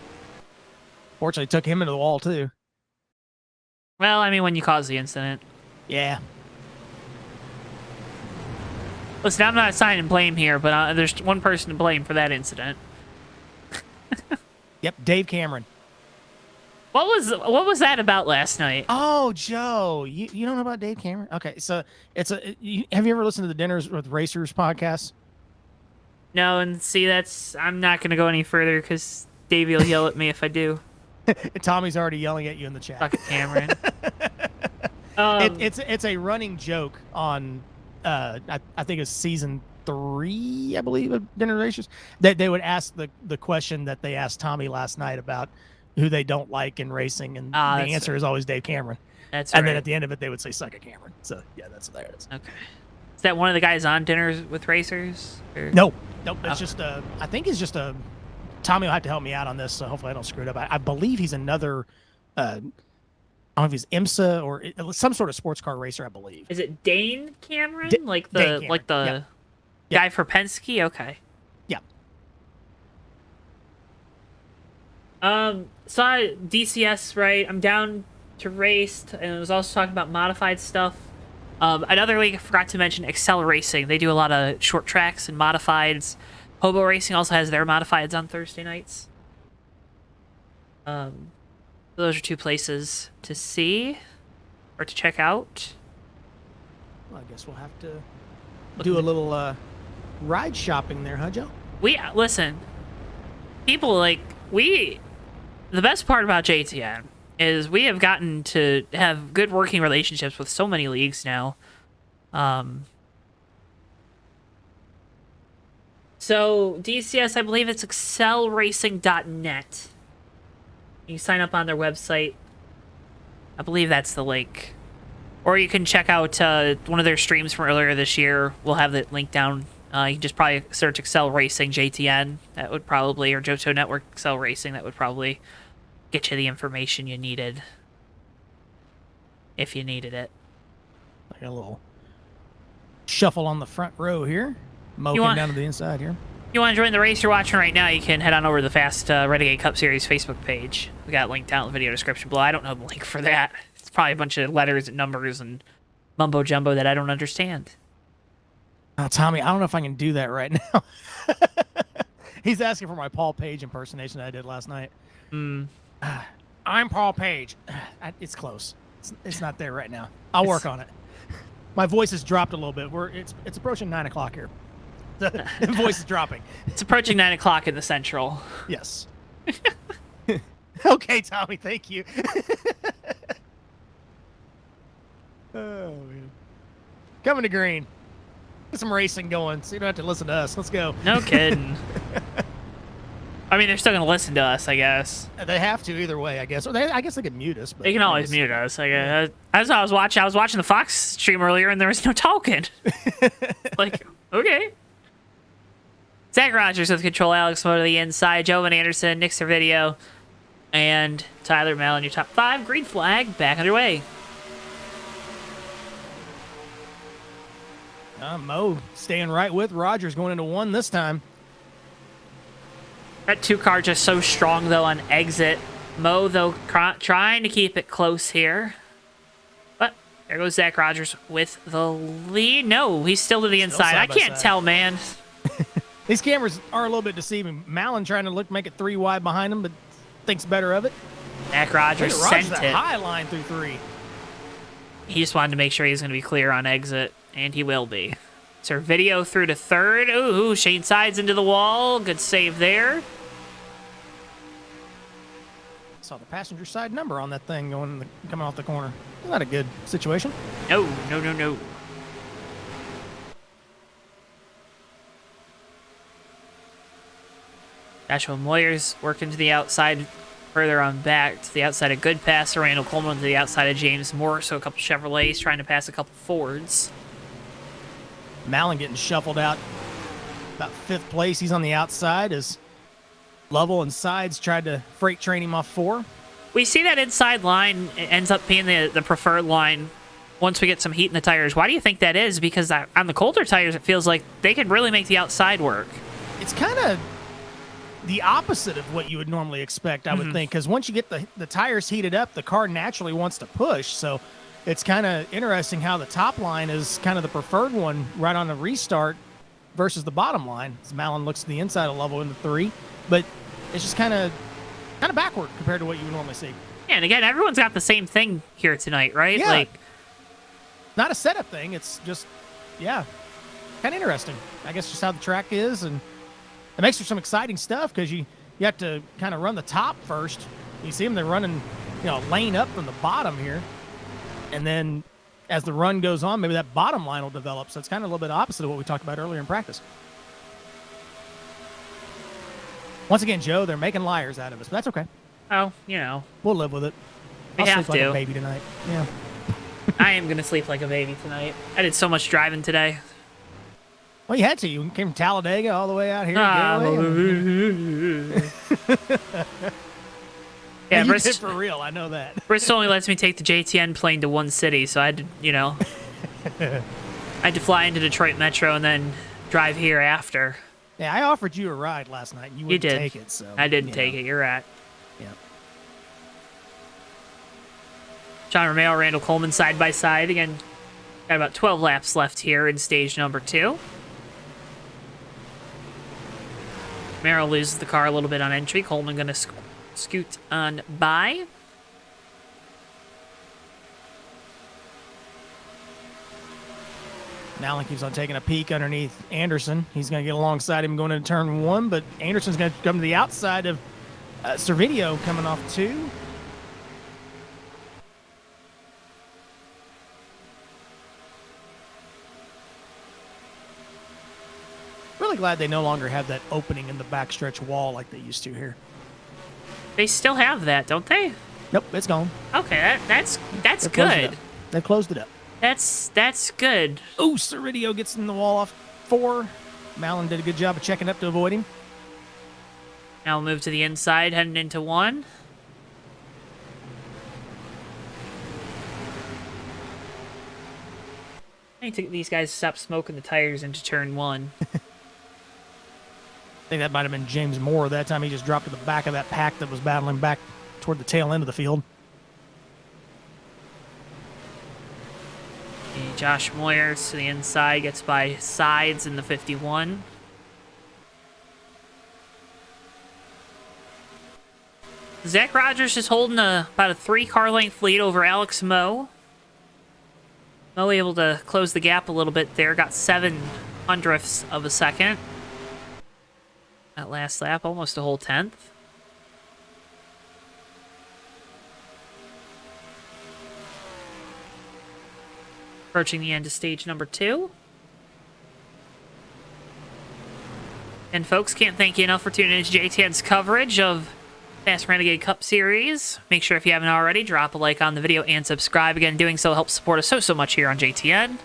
Fortunately, took him into the wall too. Well, I mean, when you cause the incident. Yeah. Listen, I'm not assigning blame here, but there's one person to blame for that incident. Yep, Dave Cameron. What was that about last night? Oh, Joe, you don't know about Dave Cameron? Okay, so have you ever listened to the Dinners with Racers podcast? No, and see, I'm not going to go any further because Davey will yell at me if I do. Tommy's already yelling at you in the chat. Fuck it, Cameron. It's a running joke on I think it's season 3, I believe, of Dinner Racers. They would ask the question that they asked Tommy last night about who they don't like in racing, and the answer is always Dave Cameron. That's right. And then at the end of it, they would say "suck it, Cameron." So yeah, that's there it is. Okay. Is that one of the guys on Dinners with Racers? Or? Nope. It's just I think it's just a. Tommy will have to help me out on this, so hopefully I don't screw it up. I believe he's another. I don't know if he's IMSA or some sort of sports car racer. I believe. Is it Dane Cameron? Dane Like the guy for Penske? Okay. Yeah. Saw DCS, right? I'm down to race, and I was also talking about modified stuff. Another league I forgot to mention, Excel Racing. They do a lot of short tracks and modifieds. Hobo Racing also has their modifieds on Thursday nights. Those are 2 places to see or to check out. Well, I guess we'll have to do a little ride shopping there, huh, Joe? Listen. People the best part about JTN is we have gotten to have good working relationships with so many leagues now. So DCS, I believe it's excelracing.net. You sign up on their website. I believe that's the link. Or you can check out one of their streams from earlier this year. We'll have the link down. You can just probably search Excel Racing JTN. That would probably, or JoeTowNetwork Excel Racing. That would probably get you the information you needed. If you needed it. Like a little shuffle on the front row here. Moking down to the inside here. You want to join the race you're watching right now, you can head on over to the FAST Renegade Cup Series Facebook page. We got it linked down in the video description below. I don't know the link for that. It's probably a bunch of letters and numbers and mumbo jumbo that I don't understand. Oh, Tommy, I don't know if I can do that right now. He's asking for my Paul Page impersonation that I did last night. I'm Paul Page. It's close. It's not there right now. I'll work on it. My voice has dropped a little bit. It's approaching 9 o'clock here. The voice is dropping. It's approaching 9 o'clock in the Central. Yes. Okay, Tommy. Thank you. Oh man. Coming to green. Get some racing going, so you don't have to listen to us. Let's go. No kidding. I mean, they're still gonna listen to us, I guess. They have to either way, I guess. Or I guess they could mute us. But They can always mute us. As I was watching the Fox stream earlier, and there was no talking. Like, okay. Zach Rogers with control, Alex Moto to the inside, Joe Van Anderson, Nick Servideo, and Tyler Mel in your top 5. Green flag back underway. Mo staying right with Rogers going into 1 this time. That 2 car just so strong, though, on exit. Mo, though, trying to keep it close here. But there goes Zach Rogers with the lead. No, he's still to the inside. I can't tell, man. These cameras are a little bit deceiving. Malin trying to make it 3 wide behind him, but thinks better of it. Zach Rogers sent that it. High line through 3. He just wanted to make sure he's going to be clear on exit, and he will be. So video through to 3rd. Ooh, Shane Sides into the wall. Good save there. Saw the passenger side number on that thing coming off the corner. Not a good situation. No, no, no, no. Joshua Moyers working to the outside, further on back to the outside. A good pass to Randall Coleman to the outside of James Moore. So a couple Chevrolets trying to pass a couple Fords. Malin getting shuffled out about 5th place. He's on the outside as Lovell and Sides tried to freight train him off 4. We see that inside line ends up being the preferred line once we get some heat in the tires. Why do you think that is? Because on the colder tires, it feels like they can really make the outside work. It's kind of the opposite of what you would normally expect, I would think, because once you get the tires heated up, the car naturally wants to push. So it's kind of interesting how the top line is kind of the preferred one right on the restart versus the bottom line. As Malin looks to the inside of level into 3, but it's just kind of backward compared to what you would normally see. Yeah, and again, everyone's got the same thing here tonight, right? Yeah. Like, not a setup thing. It's just, yeah, kind of interesting. I guess just how the track is, and it makes for some exciting stuff because you have to kind of run the top first. You see them, they're running, lane up from the bottom here. And then as the run goes on, maybe that bottom line will develop. So it's kind of a little bit opposite of what we talked about earlier in practice. Once again, Joe, they're making liars out of us, but that's okay. oh, We'll live with it. We I'll have sleep like to. a baby tonight. Yeah. I am going to sleep like a baby tonight. I did so much driving today. Well, you had to. You came from Talladega all the way out here. Yeah, you did for real. I know that. Bristol only lets me take the JTN plane to one city, so I had to, I had to fly into Detroit Metro and then drive here after. Yeah, I offered you a ride last night. And you wouldn't did. take it. So I didn't take it. You're right. Yeah. John Romeo, Randall Coleman side by side. Again, got about 12 laps left here in stage number 2. Romero loses the car a little bit on entry. Coleman going to scoot on by. Malin keeps on taking a peek underneath Anderson. He's going to get alongside him going into turn 1, but Anderson's going to come to the outside of Servideo coming off 2. Really glad they no longer have that opening in the backstretch wall like they used to here. They still have that, don't they? Nope, it's gone. Okay, that's They've closed it good. up. They've closed it up. That's good. Ooh, Servideo gets in the wall off 4. Malin did a good job of checking up to avoid him. Now we'll move to the inside, heading into 1. I need to get these guys to stop smoking the tires into turn 1. I think that might have been James Moore. That time he just dropped to the back of that pack that was battling back toward the tail end of the field. And Josh Moyers to the inside, gets by Sides in the 51. Zach Rogers is holding about a 3-car length lead over Alex Moe. Moe able to close the gap a little bit there. Got 0.07 of a second. That last lap, almost a whole 10th. Approaching the end of stage number 2. And folks, can't thank you enough for tuning in to JTN's coverage of FAST Renegade Cup Series. Make sure if you haven't already, drop a like on the video and subscribe. Again, doing so helps support us so much here on JTN.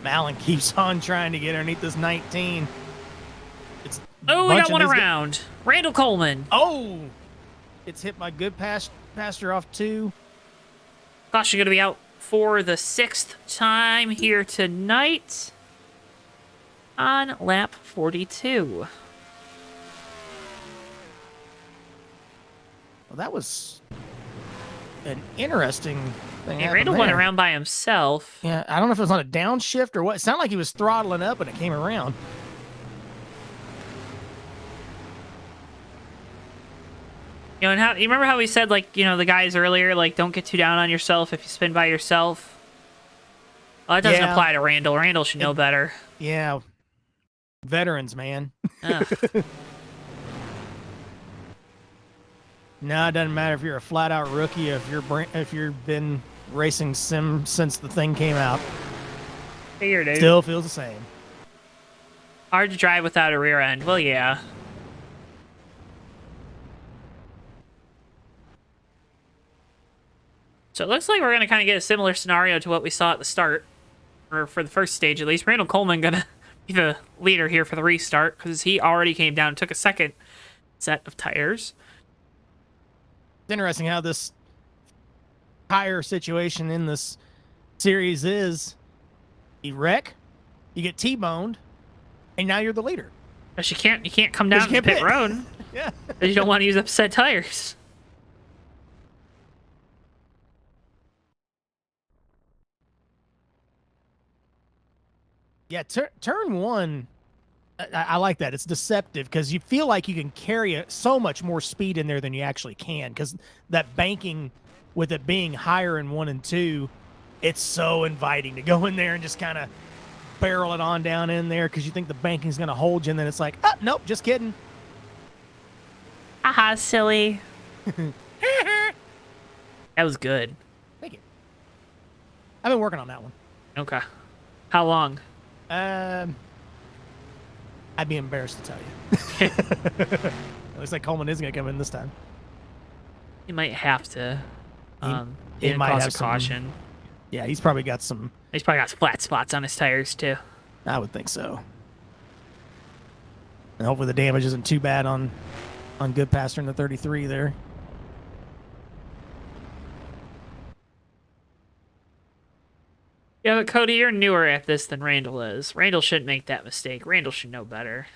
Malin keeps on trying to get underneath this 19. It's Oh, we got bunching one these around. Randall Coleman. Oh! It's hit by good pastor off 2. Caution going to be out for the 6th time here tonight on lap 42. Well, that was an interesting thing. And Randall went around by himself. Yeah, I don't know if it was on a downshift or what. It sounded like he was throttling up and it came around. You know, and how you remember how we said, like, you know, the guys earlier, like, don't get too down on yourself if you spin by yourself? Well, that doesn't apply to Randall. Randall should know better. Yeah. Veterans, man. Ugh. No, it doesn't matter if you're a flat-out rookie, if you've been racing sim since the thing came out. Figured it. Still feels the same. Hard to drive without a rear end. Well, yeah. So it looks like we're going to kind of get a similar scenario to what we saw at the start, or for the first stage at least. Randall Coleman going to be the leader here for the restart because he already came down and took a second set of tires. It's interesting how this tire situation in this series is. You wreck, you get T-boned, and now you're the leader. Because you can't come down to the pit road. Yeah. Because you don't want to use up said tires. Yeah, turn 1, I like that. It's deceptive because you feel like you can carry so much more speed in there than you actually can because that banking, with it being higher in 1 and 2, it's so inviting to go in there and just kind of barrel it on down in there because you think the banking's going to hold you, and then it's like, oh, nope, just kidding. Aha, silly. That was good. Thank you. I've been working on that one. Okay. How long? I'd be embarrassed to tell you. It looks like Coleman isn't going to come in this time. You might have to. He might cause have a caution. Yeah, he's probably got some. He's probably got flat spots on his tires too. I would think so. And hopefully the damage isn't too bad on Goodpaster in the 33 there. Yeah, but Cody, you're newer at this than Randall is. Randall shouldn't make that mistake. Randall should know better.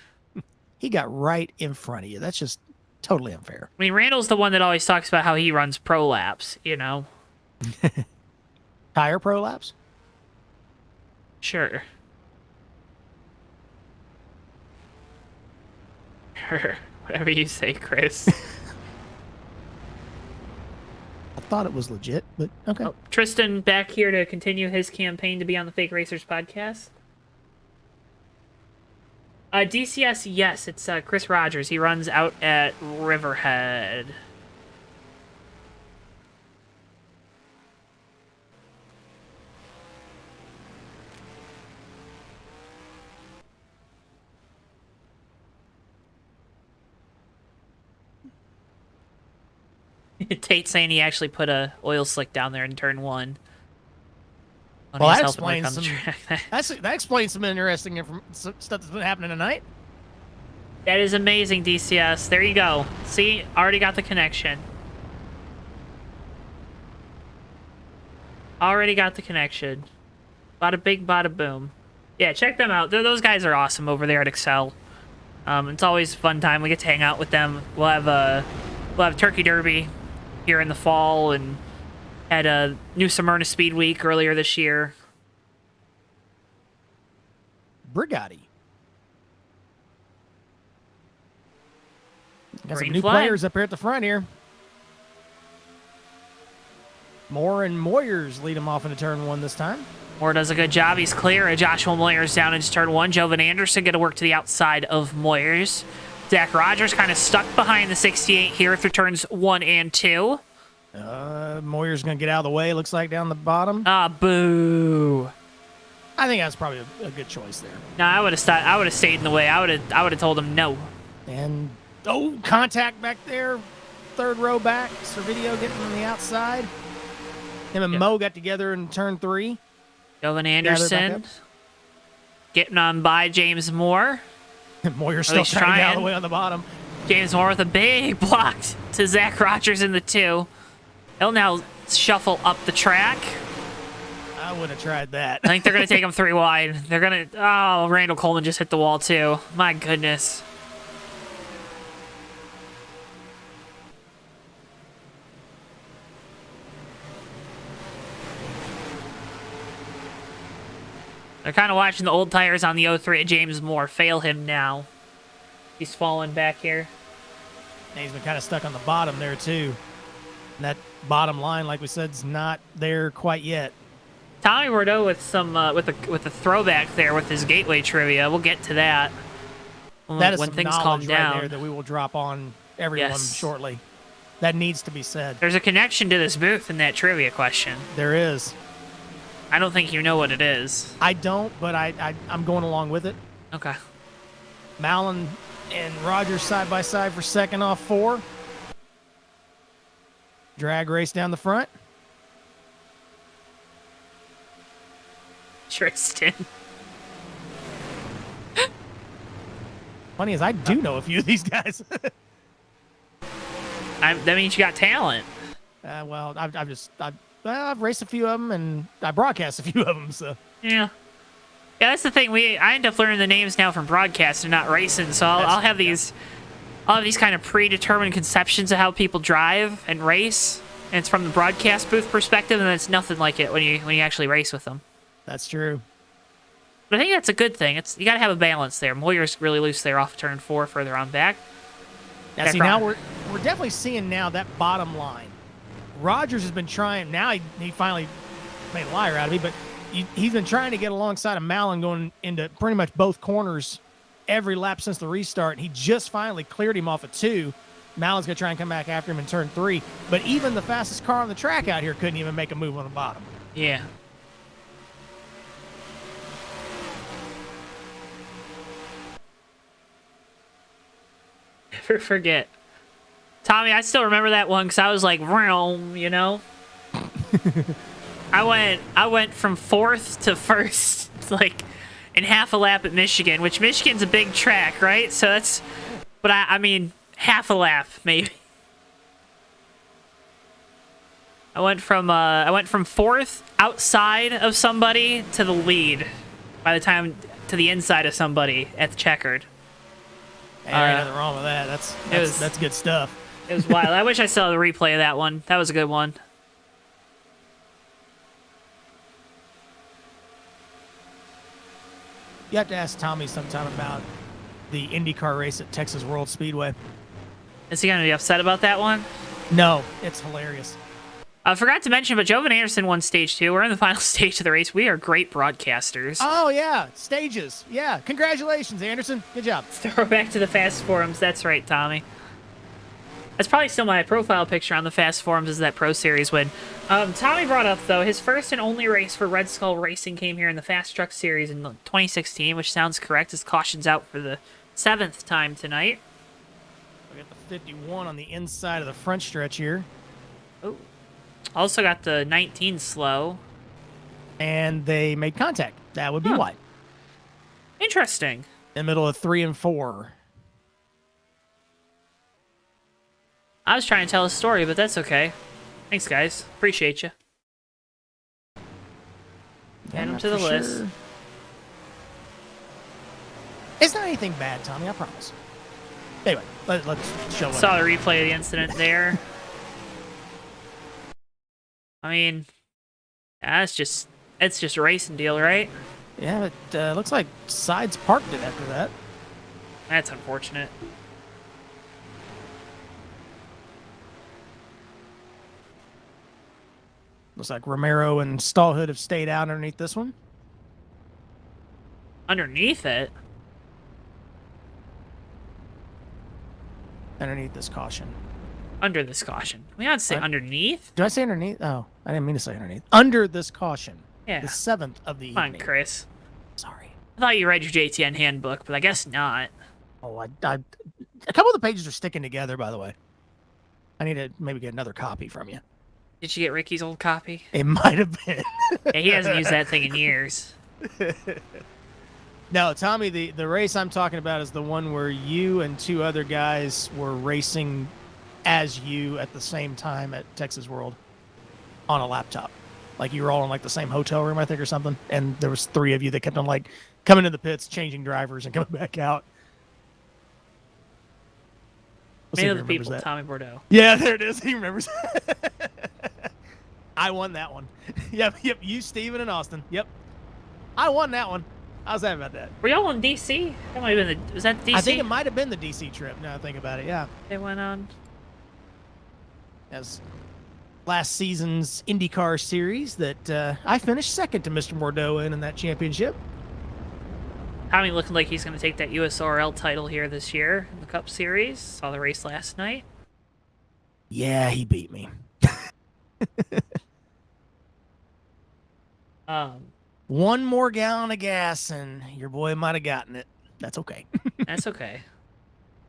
He got right in front of you. That's just totally unfair. I mean, Randall's the one that always talks about how he runs pro laps, you know? Tire prolapse? Sure. Whatever you say, Chris. I thought it was legit, but okay. Oh, Tristan back here to continue his campaign to be on the Fake Racers podcast. DCS, yes, it's Chris Rogers. He runs out at Riverhead. Tate saying he actually put a oil slick down there in turn 1. Well, that explains some. That explains some interesting stuff that's been happening tonight. That is amazing, DCS. There you go. See, already got the connection. Already got the connection. Bada big, bada boom. Yeah, check them out. Those guys are awesome over there at Excel. It's always a fun time. We get to hang out with them. We'll have Turkey Derby here in the fall, and had a New Smyrna Speed Week earlier this year. Brigade. Got some Green new flag. players up here at the front here. Moore and Moyers lead them off into turn 1 this time. Moore does a good job. He's clear. Joshua Moyers down into turn 1. Jovan Anderson going to work to the outside of Moyers. Zach Rogers kind of stuck behind the 68 here through turns 1 and 2. Moyer's going to get out of the way, looks like, down the bottom. Ah, boo. I think that's probably a good choice there. No, I would have stayed in the way. I would have told him no. And, contact back there. Third row back. Servideo getting on the outside. Him and Mo got together in turn 3. Jovan they're back Anderson up. getting on by James Moore. Moyer's still he's trying to get out of trying. the way on the bottom. James Moore with a big block to Zach Rogers in the 2. He'll now shuffle up the track. I would have tried that. I think they're going to take him 3 wide. They're going to... Oh, Randall Coleman just hit the wall, too. My goodness. They're kind of watching the old tires on the 03 at James Moore fail him now. He's falling back here. And he's been kind of stuck on the bottom there, too. And that bottom line, like we said, is not there quite yet. Tommy Bordeaux with some with a throwback there with his Gateway trivia. We'll get to that That is when some things calm knowledge right down. there that we will drop on everyone Yes. shortly. That needs to be said. There's a connection to this booth in that trivia question. There is. I don't think you know what it is. I don't, but I'm going along with it. Okay. Mallon and Rogers side by side for second off 4. Drag race down the front. Tristan. Funny as I do know a few of these guys. That means you got talent. Well, I've raced a few of them and I broadcast a few of them. So Yeah. Yeah, that's the thing. I end up learning the names now from broadcast and not racing. So I'll have these kind of predetermined conceptions of how people drive and race, and it's from the broadcast booth perspective, and it's nothing like it when you actually race with them. that's true. But I think that's a good thing. You got to have a balance there. Moyer's really loose there off turn 4, further on back. Now, see, now we're definitely seeing now that bottom line. Rogers has been trying. Now he finally made a liar out of me, but he's been trying to get alongside of Mallon going into pretty much both corners every lap since the restart. He just finally cleared him off at 2. Mallon's going to try and come back after him in turn 3. But even the fastest car on the track out here couldn't even make a move on the bottom. Yeah. Never forget. Tommy, I still remember that one because I was like, vroom, you know? I went from 4th to 1st, like, in half a lap at Michigan, which Michigan's a big track, right? So that's, but I mean, half a lap, maybe. I went from 4th outside of somebody to the lead by the time to the inside of somebody at the checkered. Hey, ain't nothing wrong with that. That's good stuff. It was wild. I wish I saw the replay of that one. That was a good one. You have to ask Tommy sometime about the IndyCar race at Texas World Speedway. Is he going to be upset about that one? No, it's hilarious. I forgot to mention, but Jovan Anderson won stage 2. We're in the final stage of the race. We are great broadcasters. Oh, yeah. Stages. Yeah. Congratulations, Anderson. Good job. Throw back to the Fast Forums. That's right, Tommy. That's probably still my profile picture on the Fast Forums is that Pro Series win. Tommy brought up, though, his first and only race for Red Skull Racing came here in the Fast Truck Series in 2016, which sounds correct. His caution's out for the 7th time tonight. We got the 51 on the inside of the front stretch here. Oh. Also got the 19 slow. And they made contact. That would be why. Interesting. In the middle of 3 and 4. I was trying to tell a story, but that's okay. Thanks, guys. Appreciate you. Add them to the list. Sure. It's not anything bad, Tommy, I promise. Anyway, let's show it. Saw the replay of the incident there. I mean, yeah, it's just a racing deal, right? Yeah, it looks like Sides parked it after that. That's unfortunate. Looks like Romero and Stallhood have stayed out underneath this one. Underneath it? Underneath this caution. Under this caution. We don't say underneath. Did I say underneath? Oh, I didn't mean to say underneath. Under this caution. Yeah. The 7th of the Come on, evening. Chris. Sorry. I thought you read your JTN handbook, but I guess not. Oh, a couple of the pages are sticking together, by the way. I need to maybe get another copy from you. Did you get Ricky's old copy? It might have been. Yeah, he hasn't used that thing in years. No, Tommy, the race I'm talking about is the one where you and 2 other guys were racing as you at the same time at Texas World on a laptop. Like you were all in like the same hotel room, I think, or something. And there was 3 of you that kept on like coming to the pits, changing drivers, and coming back out. Let's see Many if of he the remembers people, that. Tommy Bordeaux. Yeah, there it is. He remembers. I won that one. Yep. You, Steven, and Austin. Yep. I won that one. I was happy about that. Were y'all in DC? That might have been the. Was that DC? I think it might have been the DC trip. Now I think about it. Yeah. They went on. As last season's IndyCar series that I finished second to Mr. Bordeaux in that championship. Tommy looking like he's going to take that USRL title here this year in the Cup Series. Saw the race last night. Yeah, he beat me. One more gallon of gas, and your boy might have gotten it. That's okay. That's okay.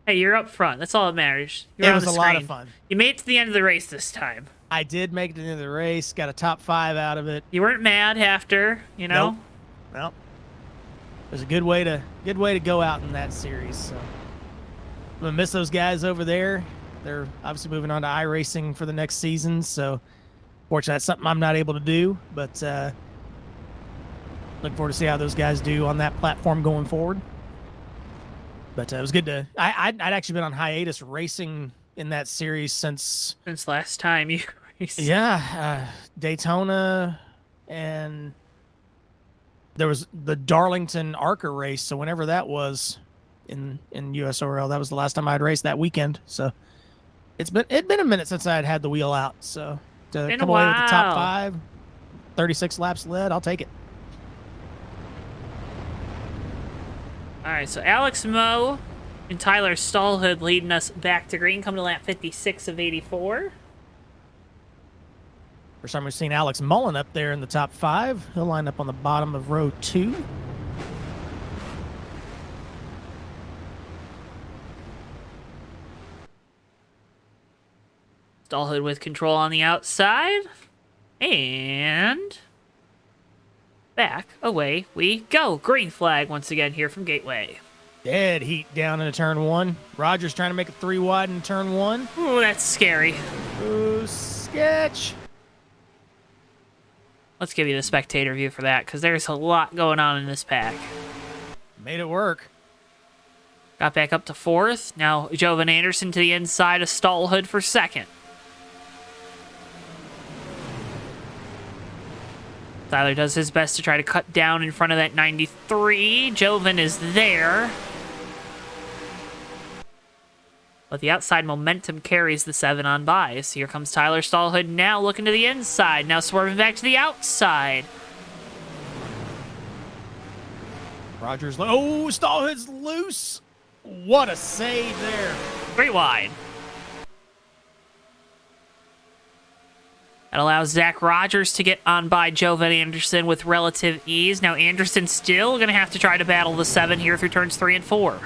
Hey, you're up front. That's all that matters. You're It on was the a lot of screen. fun. You made it to the end of the race this time. I did make it to the end of the race. Got a top 5 out of it. You weren't mad after, you know? Nope. Well, it was a good way to go out in that series. So I'm gonna miss those guys over there. They're obviously moving on to iRacing for the next season. So fortunately, that's something I'm not able to do. But looking forward to see how those guys do on that platform going forward. But it was good to. I'd actually been on hiatus racing in that series since Last time you raced. Daytona, and there was the Darlington ARCA race. So whenever that was in USRL, that was the last time I'd raced that weekend. So it'd been a minute since I had the wheel out. So to Been a come away with the top while. 5, 36 laps led, I'll take it. All right, so Alex Moe and Tyler Stallhood leading us back to green, coming to lap 56 of 84. First time we've seen Alex Mullen up there in the top 5. He'll line up on the bottom of row 2. Stallhood with control on the outside. And back away we go. Green flag once again here from Gateway. Dead heat down into turn 1. Rogers trying to make it 3 wide in turn 1. Ooh, that's scary. Ooh, sketch. Let's give you the spectator view for that, because there's a lot going on in this pack. Made it work. Got back up to 4th. Now Jovan Anderson to the inside of Stallhood for 2nd. Tyler does his best to try to cut down in front of that 93. Jovan is there. But the outside momentum carries the 7 on by. So here comes Tyler Stallhood now looking to the inside. Now swerving back to the outside. Rogers. Oh, Stallhood's loose. What a save there. 3 wide. That allows Zach Rogers to get on by Jovan Anderson with relative ease. Now Anderson still going to have to try to battle the 7 here through turns 3 and 4.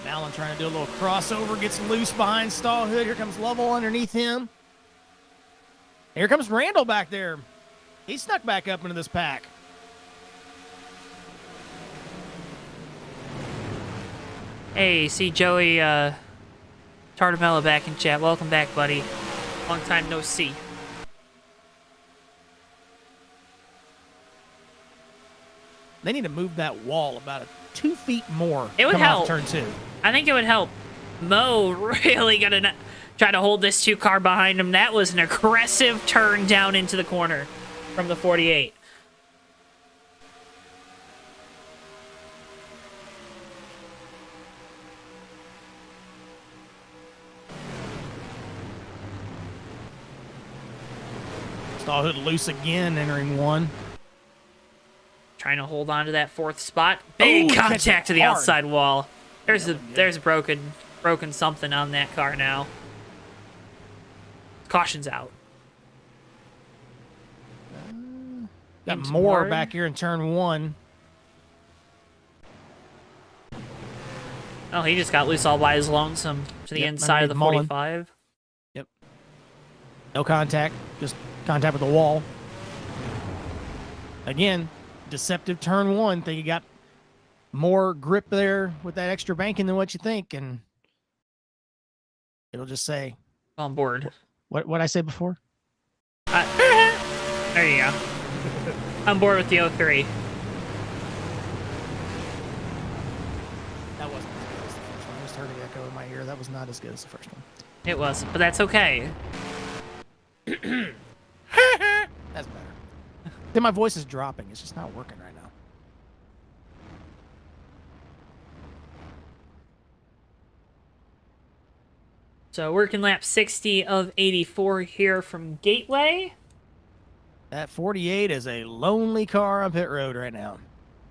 Allen trying to do a little crossover, gets loose behind Stallhood. Here comes Lovell underneath him. Here comes Randall back there. He snuck back up into this pack. Hey, see Joey Tartamella back in chat. Welcome back, buddy. Long time no see. They need to move that wall about 2 feet more. It would coming off help. Turn 2. I think it would help. Mo really going to try to hold this 2 car behind him. That was an aggressive turn down into the corner. from the 48. Stallhood loose again, entering one. Trying to hold on to that fourth spot. Big Ooh, contact to the hard. outside wall. There's broken something on that car now. Caution's out. Got Into more more. back here in turn one. Oh, he just got loose all by his lonesome to the Yep, inside of the underneath Mullen. 45. Yep. No contact, just contact with the wall. Again, deceptive turn one. Think you got more grip there with that extra banking than what you think, and it'll just say On board. what I say before. There you go. On board with the 03. That wasn't as good as the first one. I just heard it echo in my ear. That was not as good as the first one. It was, but that's okay. That's better. Then my voice is dropping. It's just not working right now. So working lap 60 of 84 here from Gateway. That 48 is a lonely car on pit road right now.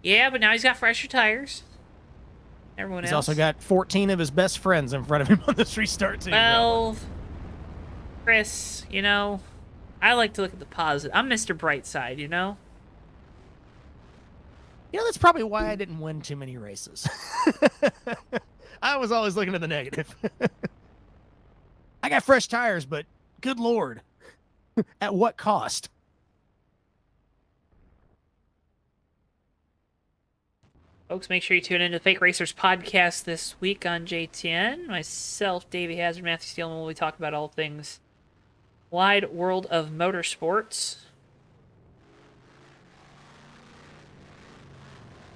Yeah, but now he's got fresher tires. Everyone He's else. also got 14 of his best friends in front of him on this restart too. Well, Chris, you know, I like to look at the positive. I'm Mr. Brightside, you know? You know, that's probably why I didn't win too many races. I was always looking at the negative. I got fresh tires, but good Lord, at what cost? Folks, make sure you tune in to the Fake Racers podcast this week on JTN. Myself, Davey Hazard, Matthew Steelman will be talking about all things wide world of motorsports.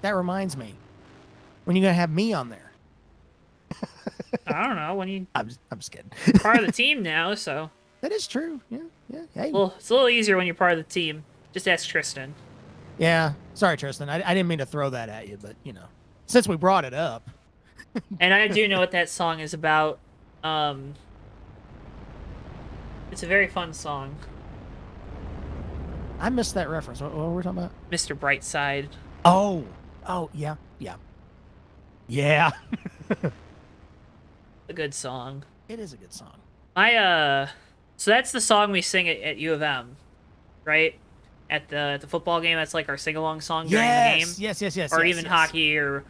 That reminds me, when you gonna have me on there? I don't know, when you I'm just kidding. part of the team now, so That is true. Yeah. Hey. well, it's a little easier when you're part of the team. Just ask Tristan. Yeah. Sorry, Tristan. I didn't mean to throw that at you, but you know, since we brought it up, And I do know what that song is about. It's a very fun song. I missed that reference. What were we talking about? Mr. Brightside. Oh, yeah. A good song. It is a good song. So that's the song we sing at U of M, right? At the football game, that's like our sing-along song during the game. Yes. Or even hockey, or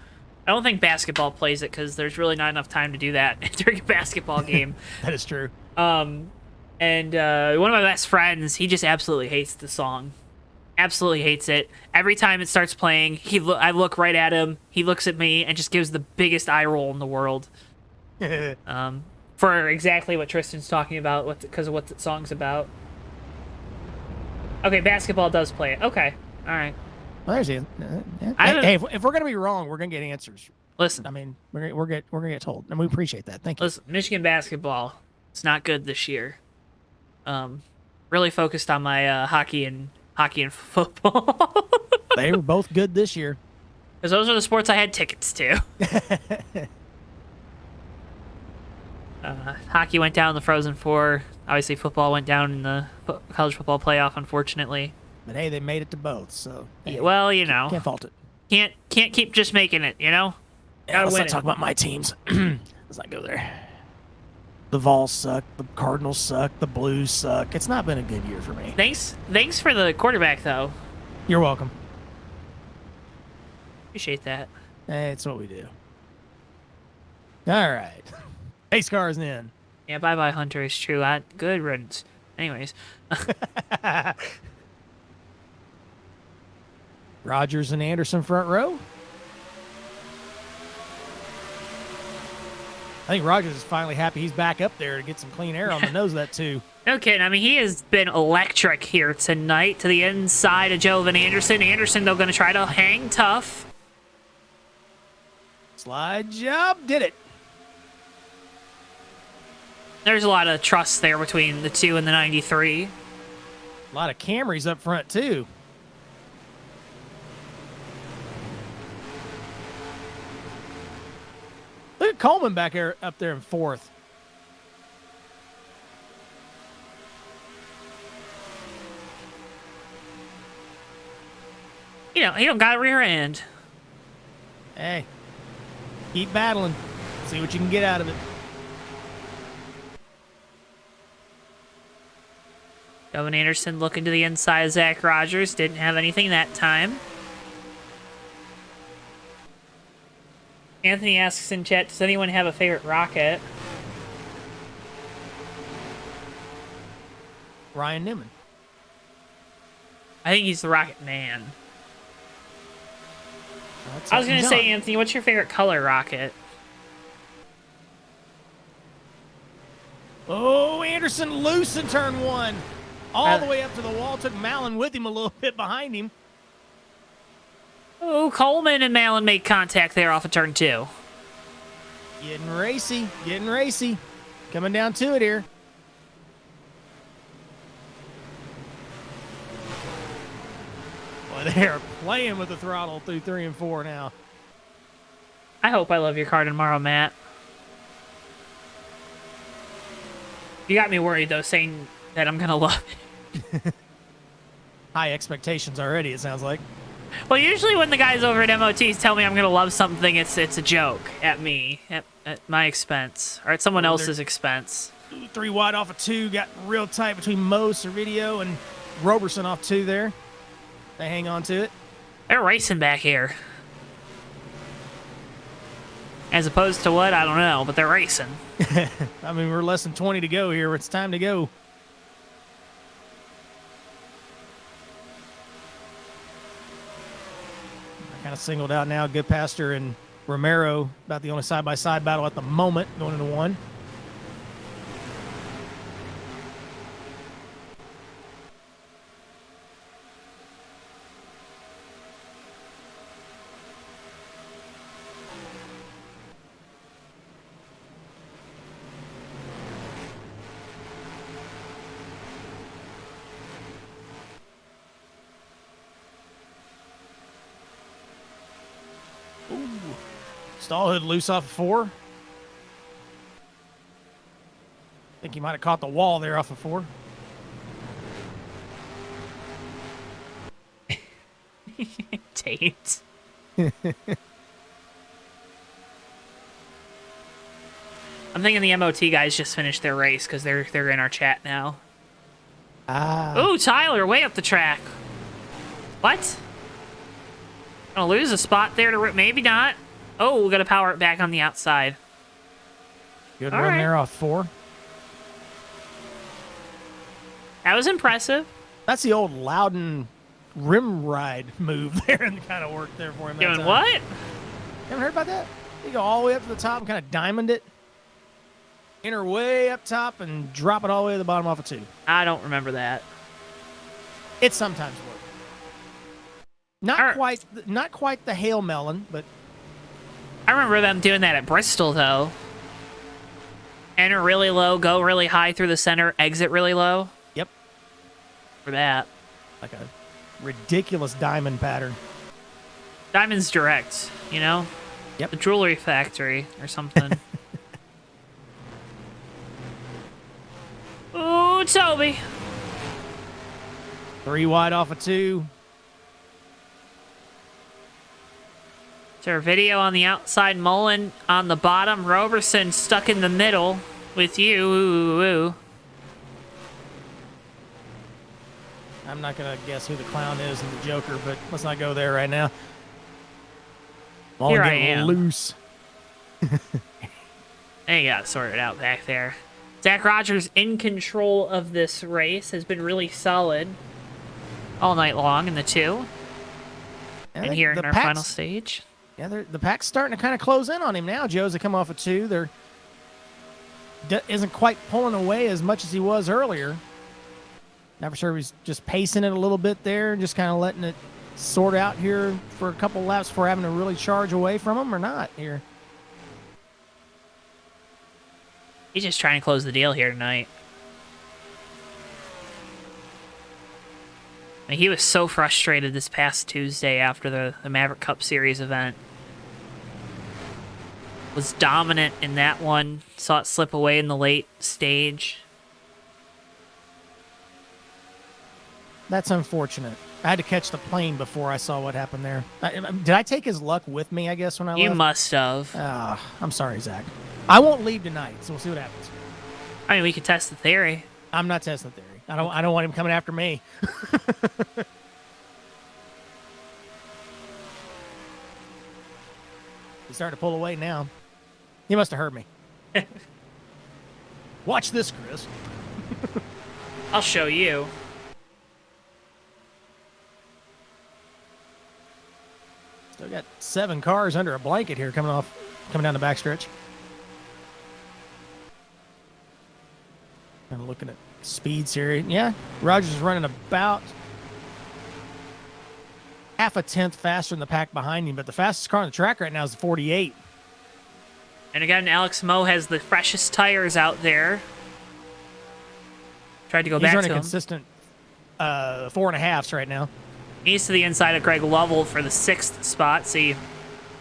I don't think basketball plays it because there's really not enough time to do that during a basketball game. That is true. And one of my best friends, he just absolutely hates the song. Absolutely hates it. Every time it starts playing, I look right at him, he looks at me, and just gives the biggest eye roll in the world. For exactly what Tristan's talking about, because of what the song's about. Okay, basketball does play it. Okay, all right. Well, there's you. Hey, if we're gonna be wrong, we're gonna get answers. Listen, I mean, we're gonna get told, and we appreciate that. Thank you. listen. Michigan basketball, it's not good this year. Really focused on my hockey and football. They were both good this year. Because those are the sports I had tickets to. Hockey went down in the Frozen Four. Obviously, football went down in the college football playoff, unfortunately. But hey, they made it to both, so hey, Yeah, well, you know, can't fault it. can't keep just making it, you know? Gotta Let's win not it. talk about my teams. Let's not go there. The Vols suck. The Cardinals suck. The Blues suck. It's not been a good year for me. Thanks for the quarterback, though. You're welcome. Appreciate that. Hey, it's what we do. All right. Pace cars in. Yeah, bye-bye, Hunter. It's true. Good riddance. Anyways. Rogers and Anderson front row. I think Rogers is finally happy he's back up there to get some clean air on the nose of that too. No kidding. I mean, he has been electric here tonight to the inside of Jovan Anderson. Anderson, though, going to try to hang tough. Slide job, did it. There's a lot of trust there between the two and the 93. A lot of Camrys up front, too. Look at Coleman back there, up there in 4th. You know, he don't got a rear end. Hey, keep battling. See what you can get out of it. Kevin Anderson looking to the inside of Zach Rogers. Didn't have anything that time. Anthony asks in chat, does anyone have a favorite rocket? Ryan Newman. I think he's the Rocket Man. That's I was going to Elton say, John. Anthony, what's your favorite color rocket? Oh, Anderson loose in turn 1. All the Uh, way up to the wall. Took Mallon with him a little bit behind him. Oh, Coleman and Malin make contact there off of turn 2. Getting racy. Getting racy. Coming down to it here. Boy, they're playing with the throttle through 3 and 4 now. I hope I love your car tomorrow, Matt. You got me worried, though, saying that I'm going to love it. High expectations already, it sounds like. Well, usually when the guys over at MOTs tell me I'm going to love something, it's a joke at me, at my expense, or at someone else's expense. 3 wide off of 2. Got real tight between Mo, Cervidio, and Roberson off 2 there. They hang on to it. They're racing back here. As opposed to what? I don't know, but they're racing. I mean, we're less than 20 to go here. It's time to go. I kind of singled out now Goodpaster and Romero, about the only side-by-side battle at the moment, going into 1. Stallhood loose off of 4. Think he might have caught the wall there off of 4. Tate. I'm thinking the MOT guys just finished their race because they're in our chat now. Ooh, Tyler, way up the track. What? Gonna lose a spot there to maybe not. Oh, we gotta power it back on the outside. Good All run right. there off 4. That was impressive. That's the old Loudon rim ride move there, and kind of worked there for him. that Doing time. what? Haven't heard about that? You go all the way up to the top and kind of diamond it. Enter way up top and drop it all the way to the bottom off of 2. I don't remember that. It sometimes works. Not quite the hail melon, but I remember them doing that at Bristol, though. Enter really low, go really high through the center, exit really low. yep, For that. like a ridiculous diamond pattern. Diamond's Direct, you know? Yep. The jewelry factory or something. Ooh, Toby. 3 wide off of 2. Is there a video on the outside? Mullen on the bottom. Roberson stuck in the middle with you. Ooh, ooh. I'm not going to guess who the clown is and the Joker, but let's not go there right now. Here I getting am. loose. They got it sorted out back there. Zach Rogers in control of this race has been really solid all night long in the 2. And here in our final stage. Yeah, the pack's starting to kind of close in on him now. Joe's come off of 2. They're isn't quite pulling away as much as he was earlier. Not sure if he's just pacing it a little bit there and just kind of letting it sort out here for a couple laps before having to really charge away from him or not here. He's just trying to close the deal here tonight. And he was so frustrated this past Tuesday after the Maverick Cup Series event. Was dominant in that one. Saw it slip away in the late stage. That's unfortunate. I had to catch the plane before I saw what happened there. Did I take his luck with me, I guess, when I left? You must have. I'm sorry, Zach. I won't leave tonight, so we'll see what happens. I mean, we could test the theory. I'm not testing the theory. I don't want him coming after me. He's starting to pull away now. He must have heard me. Watch this, Chris. I'll show you. Still got 7 cars under a blanket here coming down the backstretch. And looking at speeds here. Yeah, Rogers is running about half a tenth faster than the pack behind him, but the fastest car on the track right now is the 48. And again, Alex Moe has the freshest tires out there. Tried to go back He's to running him. consistent 4.5s right now. He's to the inside of Greg Lovell for the 6th spot. See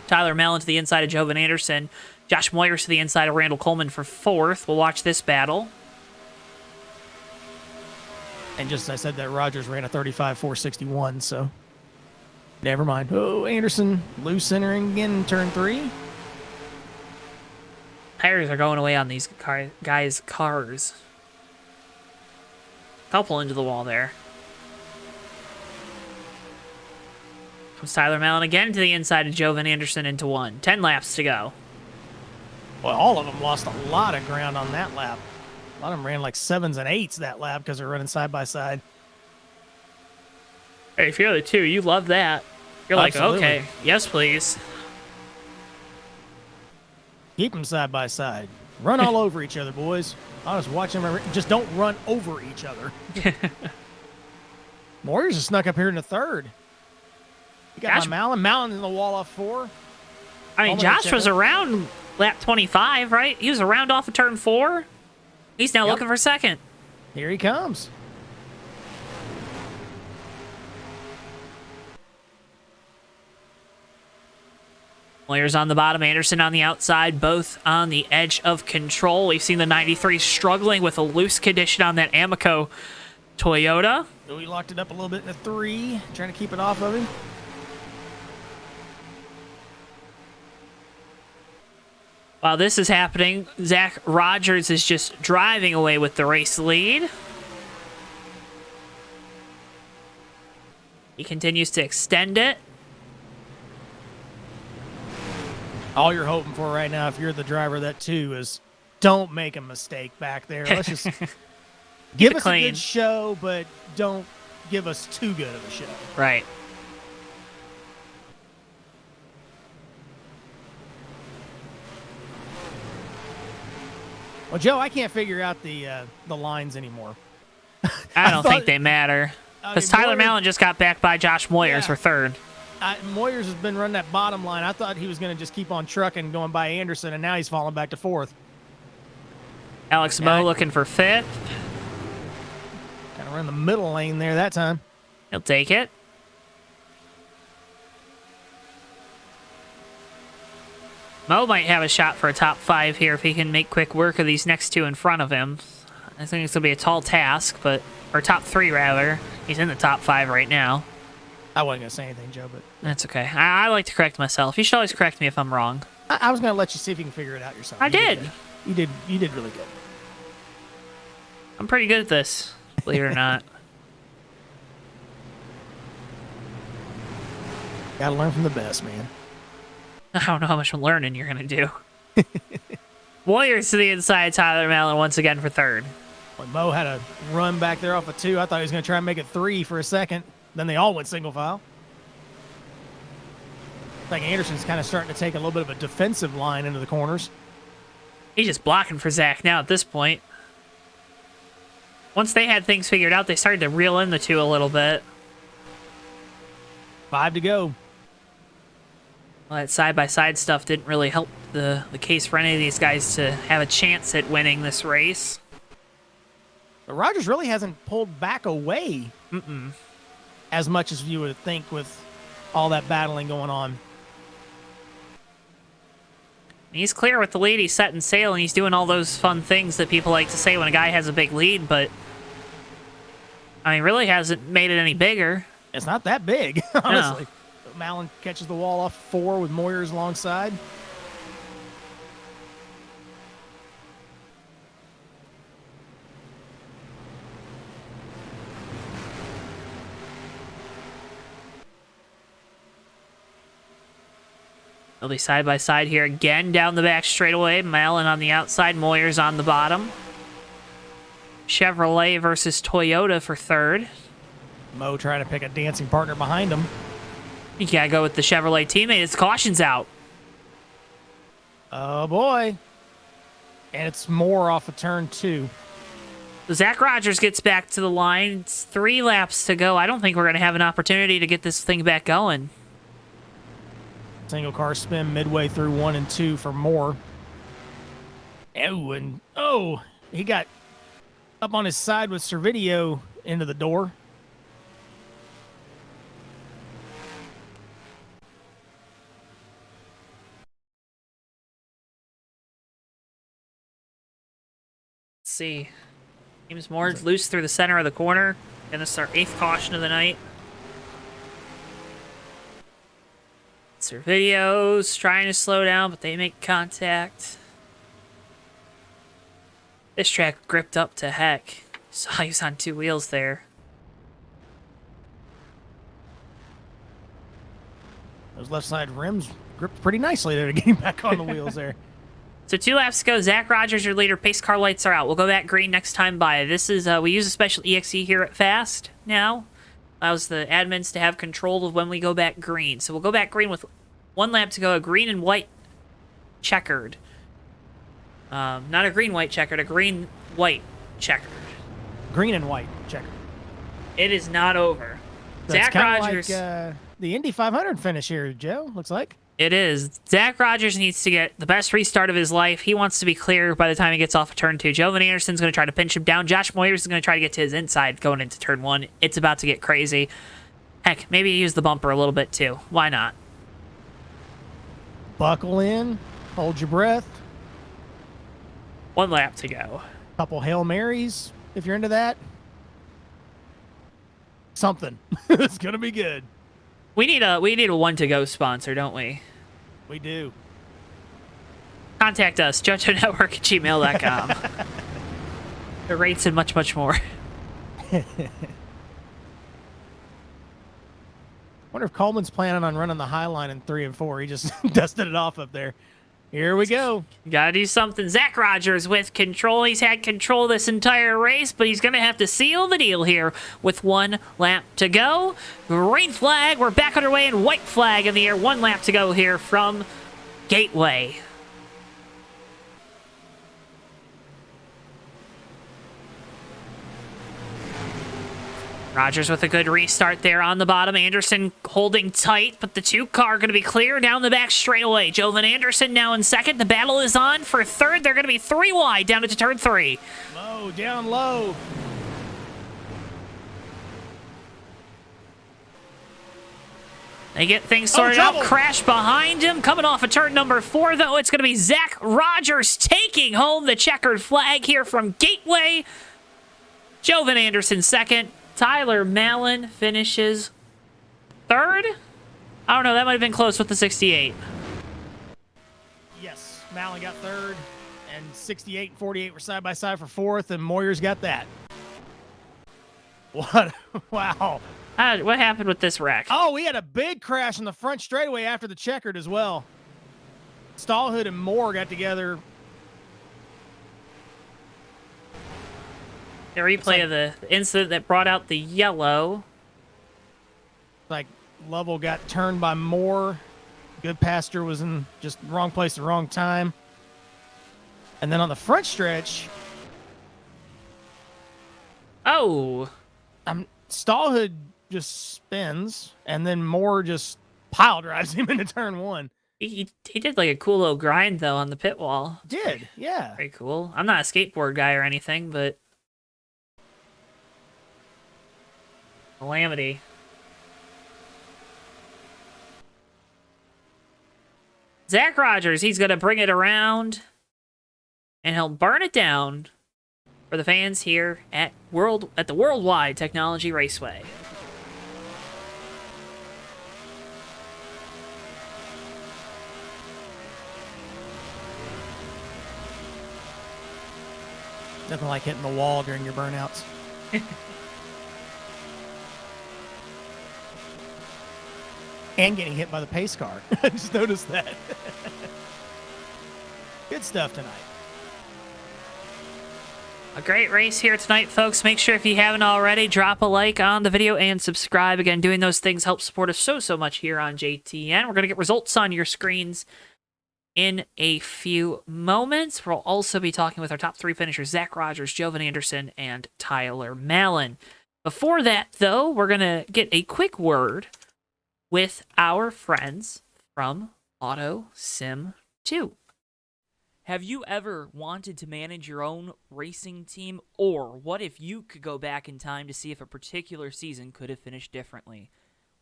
Tyler Mellon to the inside of Jovan Anderson. Josh Moyers to the inside of Randall Coleman for 4th. We'll watch this battle. And just as I said that, Rogers ran a 35.461, so never mind. Oh, Anderson loose centering again in turn 3. Tires are going away on these guys' cars. Couple into the wall there. Comes Tyler Mellon again to the inside of Jovan Anderson into 1. 10 laps to go. Well, all of them lost a lot of ground on that lap. A lot of them ran like 7s and 8s that lap because they're running side by side. Hey, if you're the 2, you love that. You're like, Absolutely. okay, yes, please. Keep them side by side. Run all over each other, boys. I was watching them. Just don't run over each other. Warriors have snuck up here in the 3rd. You got Gosh. my Malin. Malin in the wall off 4. I mean, Josh was around lap 25, right? He was around off of turn 4. He's now looking for 2nd. Here he comes. Moyers on the bottom, Anderson on the outside, both on the edge of control. We've seen the 93 struggling with a loose condition on that Amoco Toyota. So he locked it up a little bit in the 3, trying to keep it off of him. While this is happening, Zach Rogers is just driving away with the race lead. He continues to extend it. All you're hoping for right now, if you're the driver of that 2, is don't make a mistake back there. Let's just give us a clean. good show, but don't give us too good of a show. Right. Well, Joe, I can't figure out the lines anymore. I don't think thought- they matter. I Because mean, Tyler Moyers- Mellon just got back by Josh Moyers Yeah. for 3rd. Moyers has been running that bottom line. I thought he was going to just keep on trucking, going by Anderson, and now he's falling back to 4th. Alex Yeah, Moe looking for 5th. Kind of run the middle lane there that time. He'll take it. Moe might have a shot for a top 5 here if he can make quick work of these next 2 in front of him. I think it's going to be a tall task, or top 3 rather. He's in the top 5 right now. I wasn't going to say anything, Joe, but That's okay. I like to correct myself. You should always correct me if I'm wrong. I was going to let you see if you can figure it out yourself. I You did. good. You did really good. I'm pretty good at this, believe it or not. Got to learn from the best, man. I don't know how much learning you're going to do. Warriors to the inside, Tyler Mellon once again for 3rd. When Mo had a run back there off of 2, I thought he was going to try and make it 3 for a second. Then they all went single file. I think Anderson's kind of starting to take a little bit of a defensive line into the corners. He's just blocking for Zach now at this point. Once they had things figured out, they started to reel in the 2 a little bit. 5 to go. Well, that side-by-side stuff didn't really help the case for any of these guys to have a chance at winning this race. But Rogers really hasn't pulled back away. as much as you would think with all that battling going on. He's clear with the lead. He's setting sail, and he's doing all those fun things that people like to say when a guy has a big lead, but I mean, really hasn't made it any bigger. It's not that big, honestly. No. Malin catches the wall off 4 with Moyers alongside. They'll be side by side here again down the back straightaway. Malin on the outside, Moyers on the bottom. Chevrolet versus Toyota for third. Mo trying to pick a dancing partner behind him. You gotta go with the Chevrolet teammate. His caution's out. Oh boy. And it's more off of turn 2. Zach Rogers gets back to the line. It's 3 laps to go. I don't think we're gonna have an opportunity to get this thing back going. Single car spin midway through 1 and 2 for Moore. Oh, he got up on his side with Servideo into the door. Let's see. James Moore's loose through the center of the corner. And this is our 8th caution of the night. Servidio's trying to slow down, but they make contact. This track gripped up to heck. Saw he was on 2 wheels there. Those left side rims gripped pretty nicely there to get him back on the wheels there. So 2 laps to go. Zach Rogers, your leader. Pace car lights are out. We'll go back green next time by. This is, we use a special EXE here at FAST now. Allows the admins to have control of when we go back green. So we'll go back green with 1 lap to go. A green and white checkered. Not a green-white checkered, a green-white checkered. Green and white checkered. It is not over. That's Zach Rogers. like the Indy 500 finish here, Joe, looks like. It is. Zach Rogers needs to get the best restart of his life. He wants to be clear by the time he gets off of turn 2. Joe Van Anderson's going to try to pinch him down. Josh Moyers is going to try to get to his inside going into turn 1. It's about to get crazy. Heck, maybe use the bumper a little bit too. Why not? Buckle in. Hold your breath. 1 lap to go. Couple Hail Marys, if you're into that. Something. It's going to be good. We need a 1 to go sponsor, don't we? We do. Contact us, JoeTowNetwork at gmail.com. The rates and much, much more. Wonder if Coleman's planning on running the high line in 3 and 4. He just dusted it off up there. Here we go. Gotta do something. Zach Rogers with control. He's had control this entire race, but he's gonna have to seal the deal here with 1 lap to go. Green flag. We're back underway, and white flag in the air. 1 lap to go here from Gateway. Rogers with a good restart there on the bottom. Anderson holding tight, but the 2 car going to be clear down the back straightaway. Joe Van Anderson now in second. The battle is on for third. They're going to be 3 wide down into turn 3. Low, down low. They get things sorted out. Crash behind him. Coming off of turn number 4, though, it's going to be Zach Rogers taking home the checkered flag here from Gateway. Joe Van Anderson second. Tyler Malin finishes 3rd. I don't know. That might have been close with the 68. Yes, Malin got 3rd, and 68 and 48 were side by side for 4th, and Moyers got that. What? Wow. What happened with this wreck? Oh, we had a big crash in the front straightaway after the checkered as well. Stallhood and Moore got together. The replay of the incident that brought out the yellow. Like Lovell got turned by Moore. Good Pastor was in just wrong place at the wrong time. And then on the front stretch, oh, Stallhood just spins, and then Moore just pile drives him into turn 1. he did like a cool little grind though on the pit wall. Did, yeah. Very cool. I'm not a skateboard guy or anything, but calamity. Zach Rogers, he's going to bring it around, and he'll burn it down for the fans here at the Worldwide Technology Raceway. Nothing like hitting the wall during your burnouts. And getting hit by the pace car. I just noticed that. Good stuff tonight. A great race here tonight, folks. Make sure if you haven't already, drop a like on the video and subscribe. Again, doing those things helps support us so much here on JTN. We're going to get results on your screens in a few moments. We'll also be talking with our top 3 finishers, Zach Rogers, Joe Van Anderson, and Tyler Mallon. Before that, though, we're going to get a quick word with our friends from Auto Sim 2. Have you ever wanted to manage your own racing team? Or what if you could go back in time to see if a particular season could have finished differently?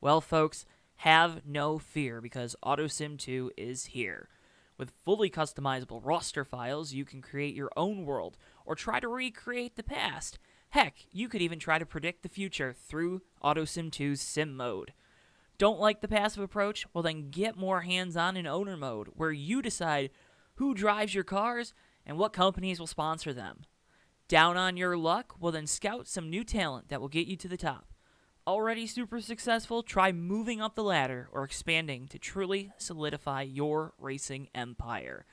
Well, folks, have no fear, because Auto Sim 2 is here. With fully customizable roster files, you can create your own world or try to recreate the past. Heck, you could even try to predict the future through Auto Sim 2's Sim Mode. Don't like the passive approach? Well, then get more hands-on in owner mode, where you decide who drives your cars and what companies will sponsor them. Down on your luck? Well, then scout some new talent that will get you to the top. Already super successful? Try moving up the ladder or expanding to truly solidify your racing empire.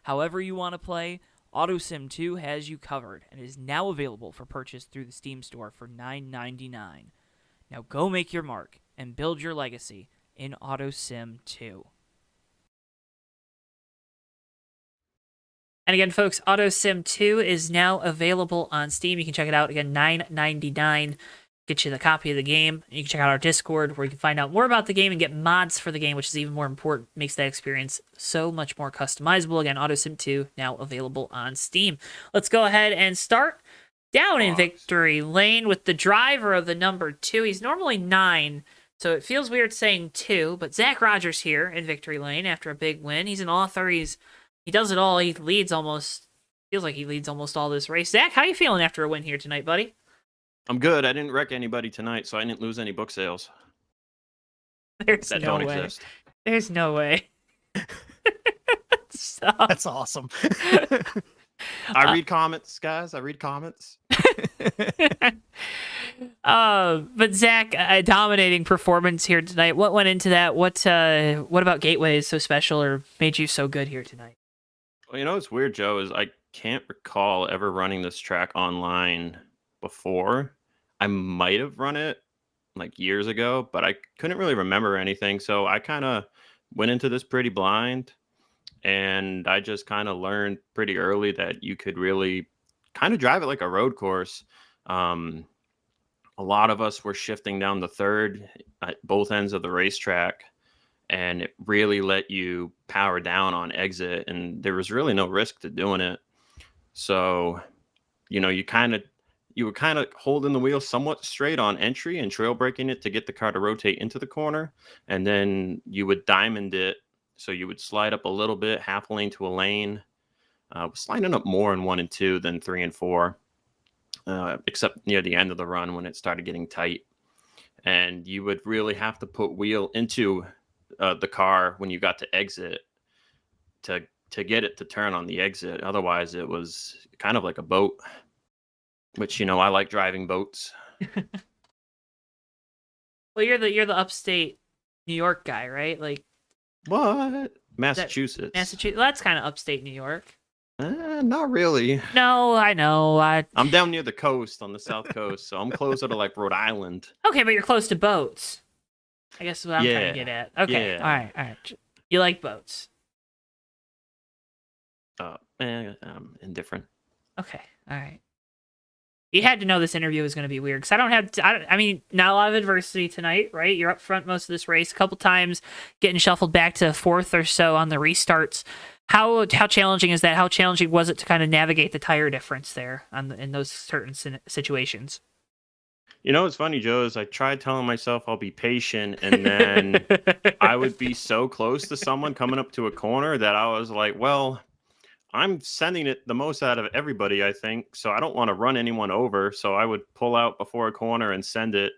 However you want to play, AutoSim 2 has you covered and is now available for purchase through the Steam store for $9.99. Now go make your mark and build your legacy in AutoSim 2. And again, folks, AutoSim 2 is now available on Steam. You can check it out. Again, $9.99. Get you the copy of the game. You can check out our Discord, where you can find out more about the game and get mods for the game, which is even more important. Makes that experience so much more customizable. Again, AutoSim 2 now available on Steam. Let's go ahead and start down in victory lane with the driver of the number 2. He's normally 9, so it feels weird saying 2, but Zach Rogers here in victory lane after a big win. He's an author. He does it all. He leads almost, feels like he leads almost all this race. Zach, how you feeling after a win here tonight, buddy? I'm good. I didn't wreck anybody tonight, so I didn't lose any book sales. There's that no don't way. exist. There's no way. Stop. That's awesome. I read comments, guys. I read comments. But Zach, a dominating performance here tonight. What went into that? What about Gateway is so special or made you so good here tonight? Well, you know what's weird, Joe, is I can't recall ever running this track online before. I might have run it like years ago, but I couldn't really remember anything. So I kind of went into this pretty blind, and I just kind of learned pretty early that you could really kind of drive it like a road course. A lot of us were shifting down the third at both ends of the racetrack, and it really let you power down on exit, and there was really no risk to doing it. So, you know, you were kind of holding the wheel somewhat straight on entry and trail braking it to get the car to rotate into the corner. And then you would diamond it. So you would slide up a little bit, half a lane to a lane. Sliding up more in 1 and 2 than 3 and 4, except near the end of the run when it started getting tight. And you would really have to put wheel into the car when you got to exit to get it to turn on the exit. Otherwise, it was kind of like a boat. Which, you know, I like driving boats. Well, you're the upstate New York guy, right? Like what? Massachusetts. Massachusetts. Well, that's kind of upstate New York. Not really. No, I know. I'm down near the coast on the south coast, so I'm closer to like Rhode Island. Okay, but you're close to boats. I guess what I'm trying to get at. Okay, yeah. all right. You like boats? I'm indifferent. Okay, all right. You had to know this interview was going to be weird, because I mean, not a lot of adversity tonight, right? You're up front most of this race, a couple times getting shuffled back to 4th or so on the restarts. How challenging is that? How challenging was it to kind of navigate the tire difference there in those certain situations? You know what's funny, Joe, is I tried telling myself I'll be patient, and then I would be so close to someone coming up to a corner that I was like, well, I'm sending it the most out of everybody, I think. So I don't want to run anyone over. So I would pull out before a corner and send it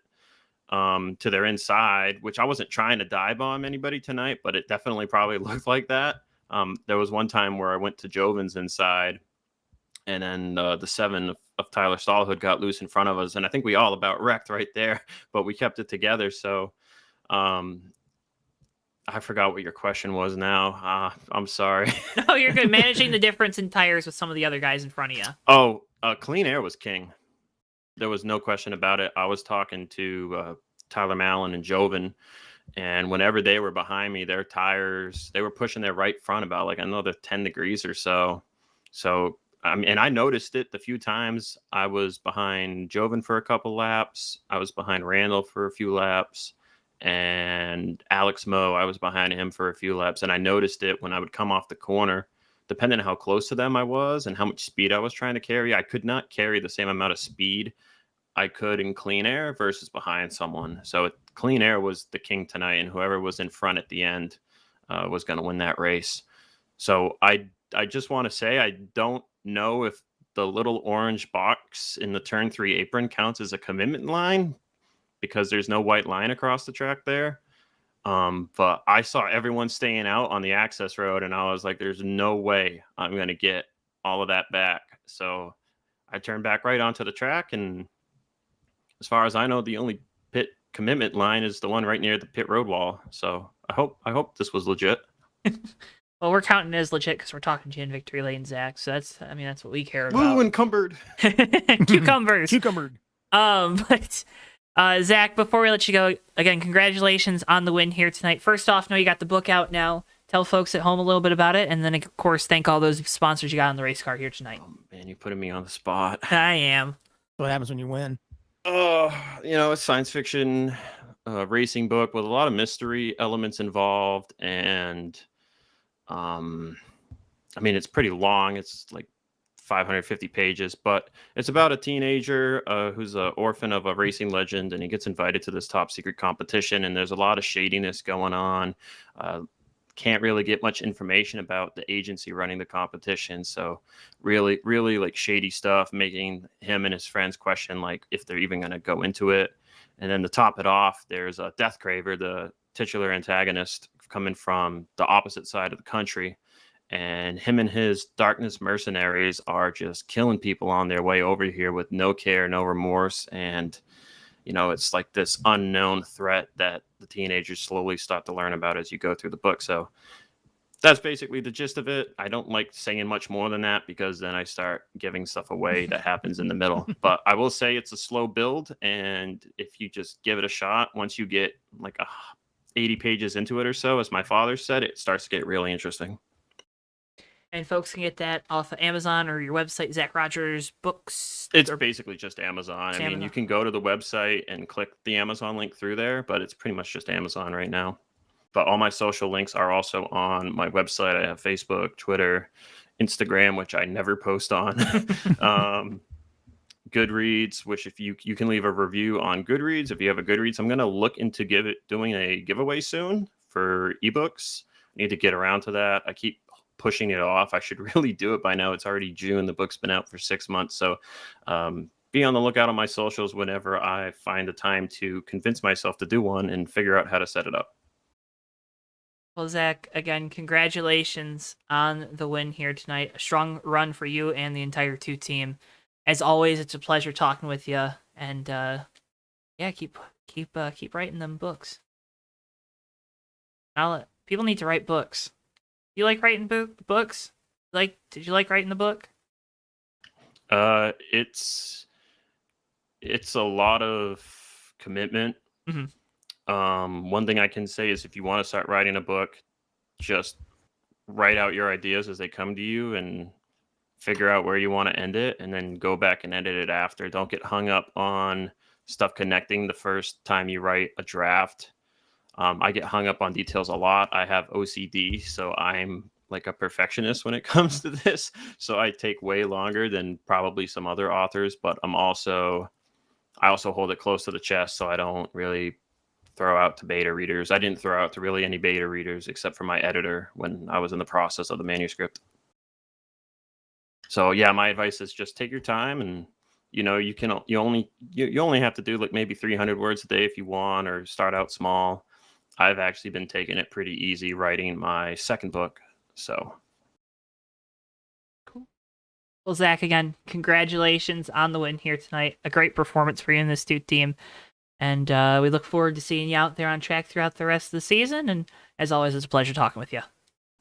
to their inside, which I wasn't trying to dive bomb anybody tonight, but it definitely probably looked like that. There was one time where I went to Jovin's inside, and then the 7 of Tyler Stallhood got loose in front of us, and I think we all about wrecked right there, but we kept it together. So I forgot what your question was now. I'm sorry. No, you're good. Managing the difference in tires with some of the other guys in front of you. Oh, clean air was king. There was no question about it. I was talking to Tyler Mallon and Jovin, and whenever they were behind me, their tires, they were pushing their right front about like another 10 degrees or so. So, and I noticed it the few times I was behind Jovin for a couple laps. I was behind Randall for a few laps. And Alex Moe, I was behind him for a few laps, and I noticed it when I would come off the corner. Depending on how close to them I was and how much speed I was trying to carry, I could not carry the same amount of speed I could in clean air versus behind someone. So clean air was the king tonight, and whoever was in front at the end was going to win that race. So I just want to say I don't know if the little orange box in the turn 3 apron counts as a commitment line, because there's no white line across the track there. But I saw everyone staying out on the access road, and I was like, there's no way I'm going to get all of that back. So I turned back right onto the track, and as far as I know, the only pit commitment line is the one right near the pit road wall. So I hope this was legit. Well, we're counting it as legit because we're talking to you in Victory Lane, Zach. So that's what we care about. Woo, encumbered. Cucumbers. Cucumbered. But Zach, before we let you go, again, congratulations on the win here tonight. First off, know you got the book out now. Tell folks at home a little bit about it, and then, of course, thank all those sponsors you got on the race car here tonight. Oh, man, you're putting me on the spot. I am. What happens when you win? A science fiction racing book with a lot of mystery elements involved, and it's pretty long. It's like 550 pages, but it's about a teenager who's an orphan of a racing legend, and he gets invited to this top secret competition, and there's a lot of shadiness going on. Can't really get much information about the agency running the competition, so really like shady stuff, making him and his friends question like if they're even going to go into it. And then to top it off, there's a Death Craver, the titular antagonist, coming from the opposite side of the country. And him and his darkness mercenaries are just killing people on their way over here with no care, no remorse. And, it's like this unknown threat that the teenagers slowly start to learn about as you go through the book. So that's basically the gist of it. I don't like saying much more than that because then I start giving stuff away that happens in the middle. But I will say it's a slow build. And if you just give it a shot, once you get like 80 pages into it or so, as my father said, it starts to get really interesting. And folks can get that off of Amazon or your website, Zach Rogers Books. It's basically just Amazon. It's I mean, Amazon. you can go to the website and click the Amazon link through there, but it's pretty much just Amazon right now. But all my social links are also on my website. I have Facebook, Twitter, Instagram, which I never post on. Goodreads, which if you can leave a review on Goodreads. If you have a Goodreads, I'm going to look into doing a giveaway soon for ebooks. I need to get around to that. I keep pushing it off. I should really do it by now. It's already June. The book's been out for 6 months. So be on the lookout on my socials whenever I find the time to convince myself to do one and figure out how to set it up. Well, Zach, again, congratulations on the win here tonight. A strong run for you and the entire 2 team. As always, it's a pleasure talking with you. And keep writing them books. People need to write books. You like writing books? Did you like writing the book? It's a lot of commitment. Mm-hmm. One thing I can say is if you want to start writing a book, just write out your ideas as they come to you and figure out where you want to end it, and then go back and edit it after. Don't get hung up on stuff connecting the first time you write a draft. I get hung up on details a lot. I have OCD, so I'm like a perfectionist when it comes to this. So I take way longer than probably some other authors, but I'm also I also hold it close to the chest, so I don't really throw out to beta readers. I didn't throw out to really any beta readers except for my editor when I was in the process of the manuscript. So yeah, my advice is just take your time, and you only have to do like maybe 300 words a day if you want, or start out small. I've actually been taking it pretty easy writing my second book. So Well, Zach, again, congratulations on the win here tonight. A great performance for you and the Astute team. And we look forward to seeing you out there on track throughout the rest of the season. And as always, it's a pleasure talking with you.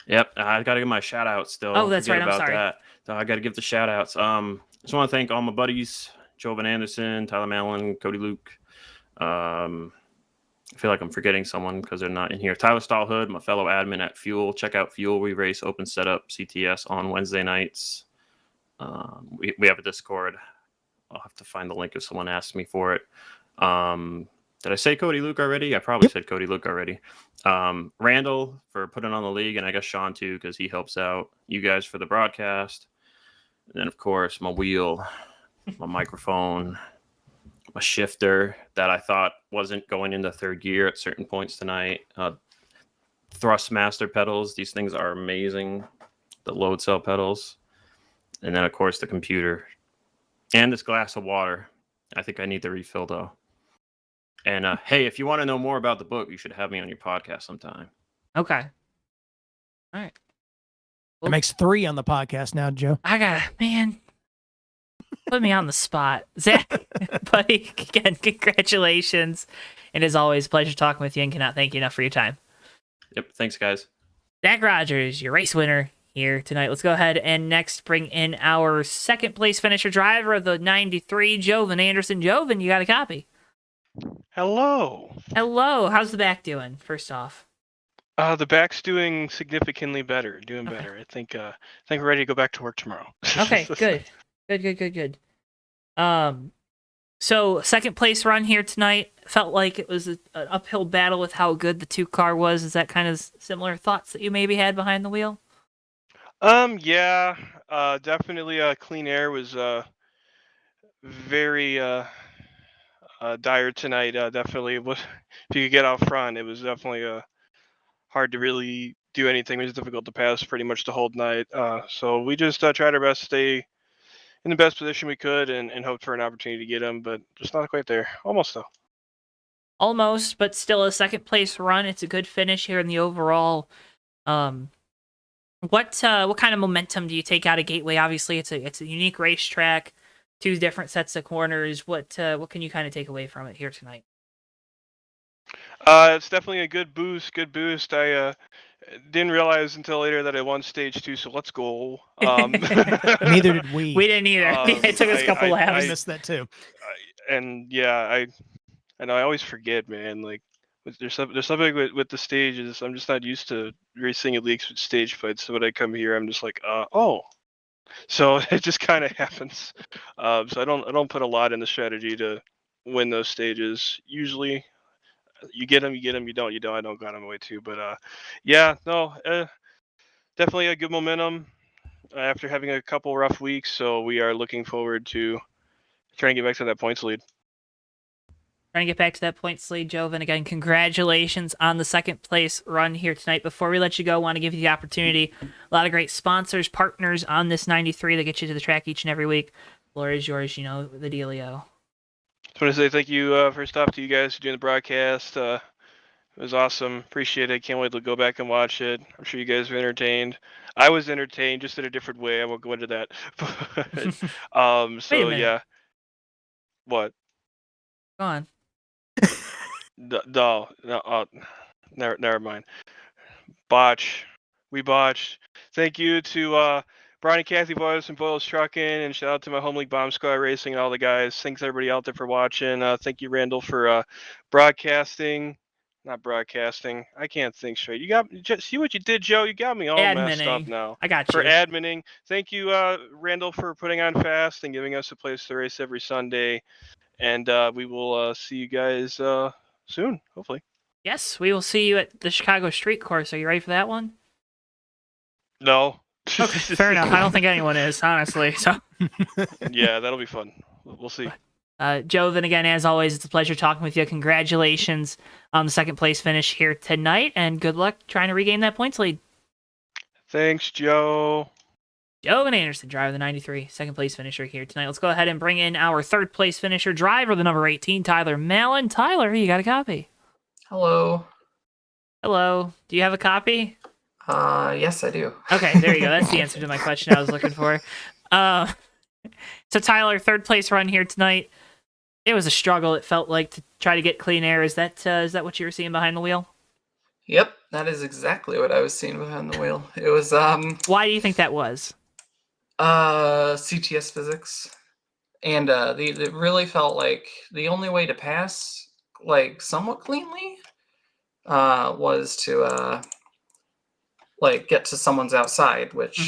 Yep, I got to give my shout outs still. Oh, that's Forget right. I'm about sorry. that. I got to give the shout outs. Just want to thank all my buddies, Joe Van Anderson, Tyler Mallon, Cody Luke. I feel like I'm forgetting someone because they're not in here. Tyler Stahlhood, my fellow admin at Fuel. Check out Fuel. We race open setup CTS on Wednesday nights. We have a Discord. I'll have to find the link if someone asks me for it. Did I say Cody Luke already? I probably said Cody Luke already. Randall for putting on the league, and I guess Sean too, because he helps out. You guys for the broadcast. And then, of course, my wheel, my microphone, my shifter that I thought wasn't going into third gear at certain points tonight. Thrustmaster pedals. These things are amazing. The load cell pedals. And then, of course, the computer. And this glass of water. I think I need the refill, though. And, hey, if you want to know more about the book, you should have me on your podcast sometime. Okay. All right. That makes 3 on the podcast now, Joe. Man, put me on the spot. Zach, buddy, again, congratulations. And as always, pleasure talking with you, and cannot thank you enough for your time. Yep, thanks, guys. Zach Rogers, your race winner here tonight. Let's go ahead and next bring in our second place finisher driver of the 93, Jovan Anderson. Jovan, you got a copy. Hello. Hello. How's the back doing, first off? The back's doing significantly better. Better. I think we're ready to go back to work tomorrow. Okay, good. So second place run here tonight. Felt like it was an uphill battle with how good the 2-car was. Is that kind of similar thoughts that you maybe had behind the wheel? Yeah. Definitely. Clean air was very dire tonight. Definitely. If you could get out front, it was definitely hard to really do anything. It was difficult to pass pretty much the whole night. So we just tried our best to stay in the best position we could and hoped for an opportunity to get him, but just not quite there. Almost, though. Almost, but still a second place run. It's a good finish here in the overall. What kind of momentum do you take out of Gateway? Obviously, it's a unique racetrack, 2 different sets of corners. What can you kind of take away from it here tonight? It's definitely a good boost. I didn't realize until later that I won stage 2, so let's go. Neither did we. We didn't either. It took us a couple laps. I missed that too. And yeah, I know I always forget, man. Like there's something with the stages. I'm just not used to racing at leagues with stage fights. So when I come here, I'm just like, oh. So it just kind of happens. So I don't put a lot in the strategy to win those stages. Usually, you get them. You don't. I don't got them away too. But definitely a good momentum after having a couple rough weeks. So we are looking forward to trying to get back to that points lead. Trying to get back to that points lead, Jovan. Again, congratulations on the second place run here tonight. Before we let you go, I want to give you the opportunity. A lot of great sponsors, partners on this 93 that get you to the track each and every week. Floor is yours. You know the dealio. Just want to say thank you first off to you guys for doing the broadcast. It was awesome. Appreciate it. Can't wait to go back and watch it. I'm sure you guys were entertained. I was entertained, just in a different way. I won't go into that. So yeah. What? Go on. No, never mind. We botched. Thank you to Brian and Kathy Boyles from Boyles Trucking, and shout out to my home league Bomb Squad Racing and all the guys. Thanks everybody out there for watching. Thank you, Randall, for broadcasting. Not broadcasting. I can't think straight. You got see what you did, Joe. You got me all messed up now. I got you. For adminning. Thank you, Randall, for putting on Fast and giving us a place to race every Sunday. And we will see you guys soon, hopefully. Yes, we will see you at the Chicago Street Course. Are you ready for that one? No. Okay, fair enough. I don't think anyone is, honestly. So. Yeah, that'll be fun. We'll see. Joven, again, as always, it's a pleasure talking with you. Congratulations on the second place finish here tonight, and good luck trying to regain that points lead. Thanks, Joe. Joven Anderson, driver of the 93, second place finisher here tonight. Let's go ahead and bring in our third place finisher, driver of the number 18, Tyler Mallon. Tyler, you got a copy? Hello. Hello. Do you have a copy? Yes, I do. Okay, there you go. That's the answer to my question I was looking for. So Tyler, third place run here tonight. It was a struggle. It felt like to try to get clean air. Is that what you were seeing behind the wheel? Yep, that is exactly what I was seeing behind the wheel. It was Why do you think that was? CTS physics, and it really felt like the only way to pass like somewhat cleanly was to like get to someone's outside, which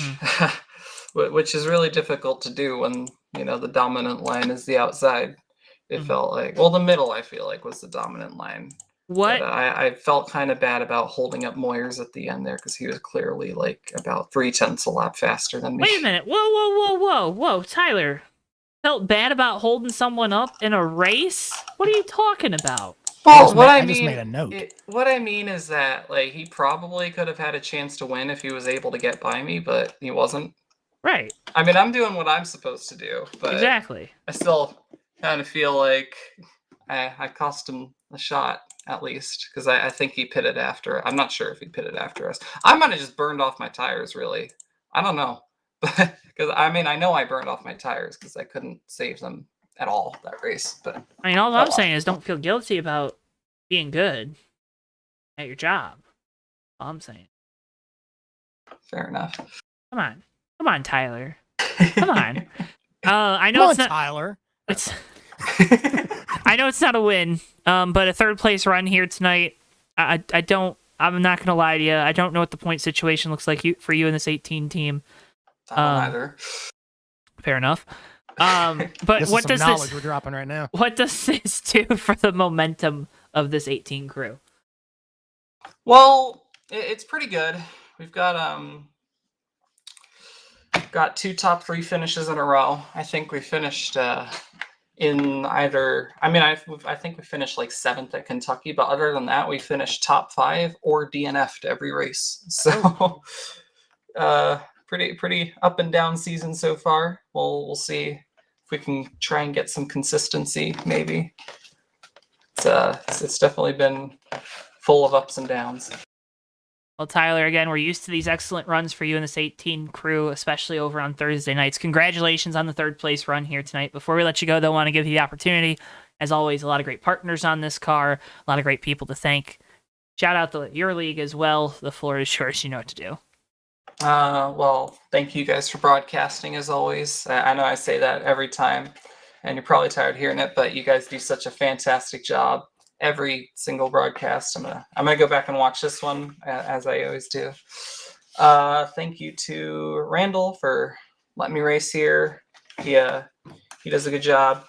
which is really difficult to do when the dominant line is the outside. It felt like, well, the middle I feel like was the dominant line. What? But I felt kind of bad about holding up Moyers at the end there because he was clearly like about 0.3 a lap faster than me. Wait a minute. Whoa, Tyler. Felt bad about holding someone up in a race? What are you talking about? Well, I just made a note. What I mean is that like he probably could have had a chance to win if he was able to get by me, but he wasn't. Right. I mean, I'm doing what I'm supposed to do, but Exactly. I still kind of feel like I cost him a shot at least because I think he pitted after. I'm not sure if he pitted after us. I might have just burned off my tires. Really, I don't know, but because I mean I know I burned off my tires because I couldn't save them at all that race. But I mean, all I'm saying is don't feel guilty about being good at your job. All I'm saying. Fair enough. Come on, Tyler. Come on. I know Come it's on, not Tyler. It's. I know it's not a win, but a third place run here tonight. I'm not gonna lie to you. I don't know what the point situation looks like for you in this 18 team. I don't either. Fair enough. But This what is does some knowledge this? we're dropping right now? What does this do for the momentum of this 18 crew? Well, it's pretty good. We've got 2 top 3 finishes in a row. I think we finished in either. I mean, I think we finished like 7th at Kentucky, but other than that, we finished top 5 or DNF'd every race. So, pretty up and down season so far. We'll see if we can try and get some consistency. Maybe it's definitely been full of ups and downs. Well, Tyler, again, we're used to these excellent runs for you in this 18 crew, especially over on Thursday nights. Congratulations on the third place run here tonight. Before we let you go, though, I want to give you the opportunity. As always, a lot of great partners on this car, a lot of great people to thank. Shout out to your league as well. The floor is yours. You know what to do. Well, thank you guys for broadcasting as always. I know I say that every time, and you're probably tired of hearing it, but you guys do such a fantastic job. Every single broadcast. I'm gonna go back and watch this one as I always do. Thank you to Randall for letting me race here. He does a good job.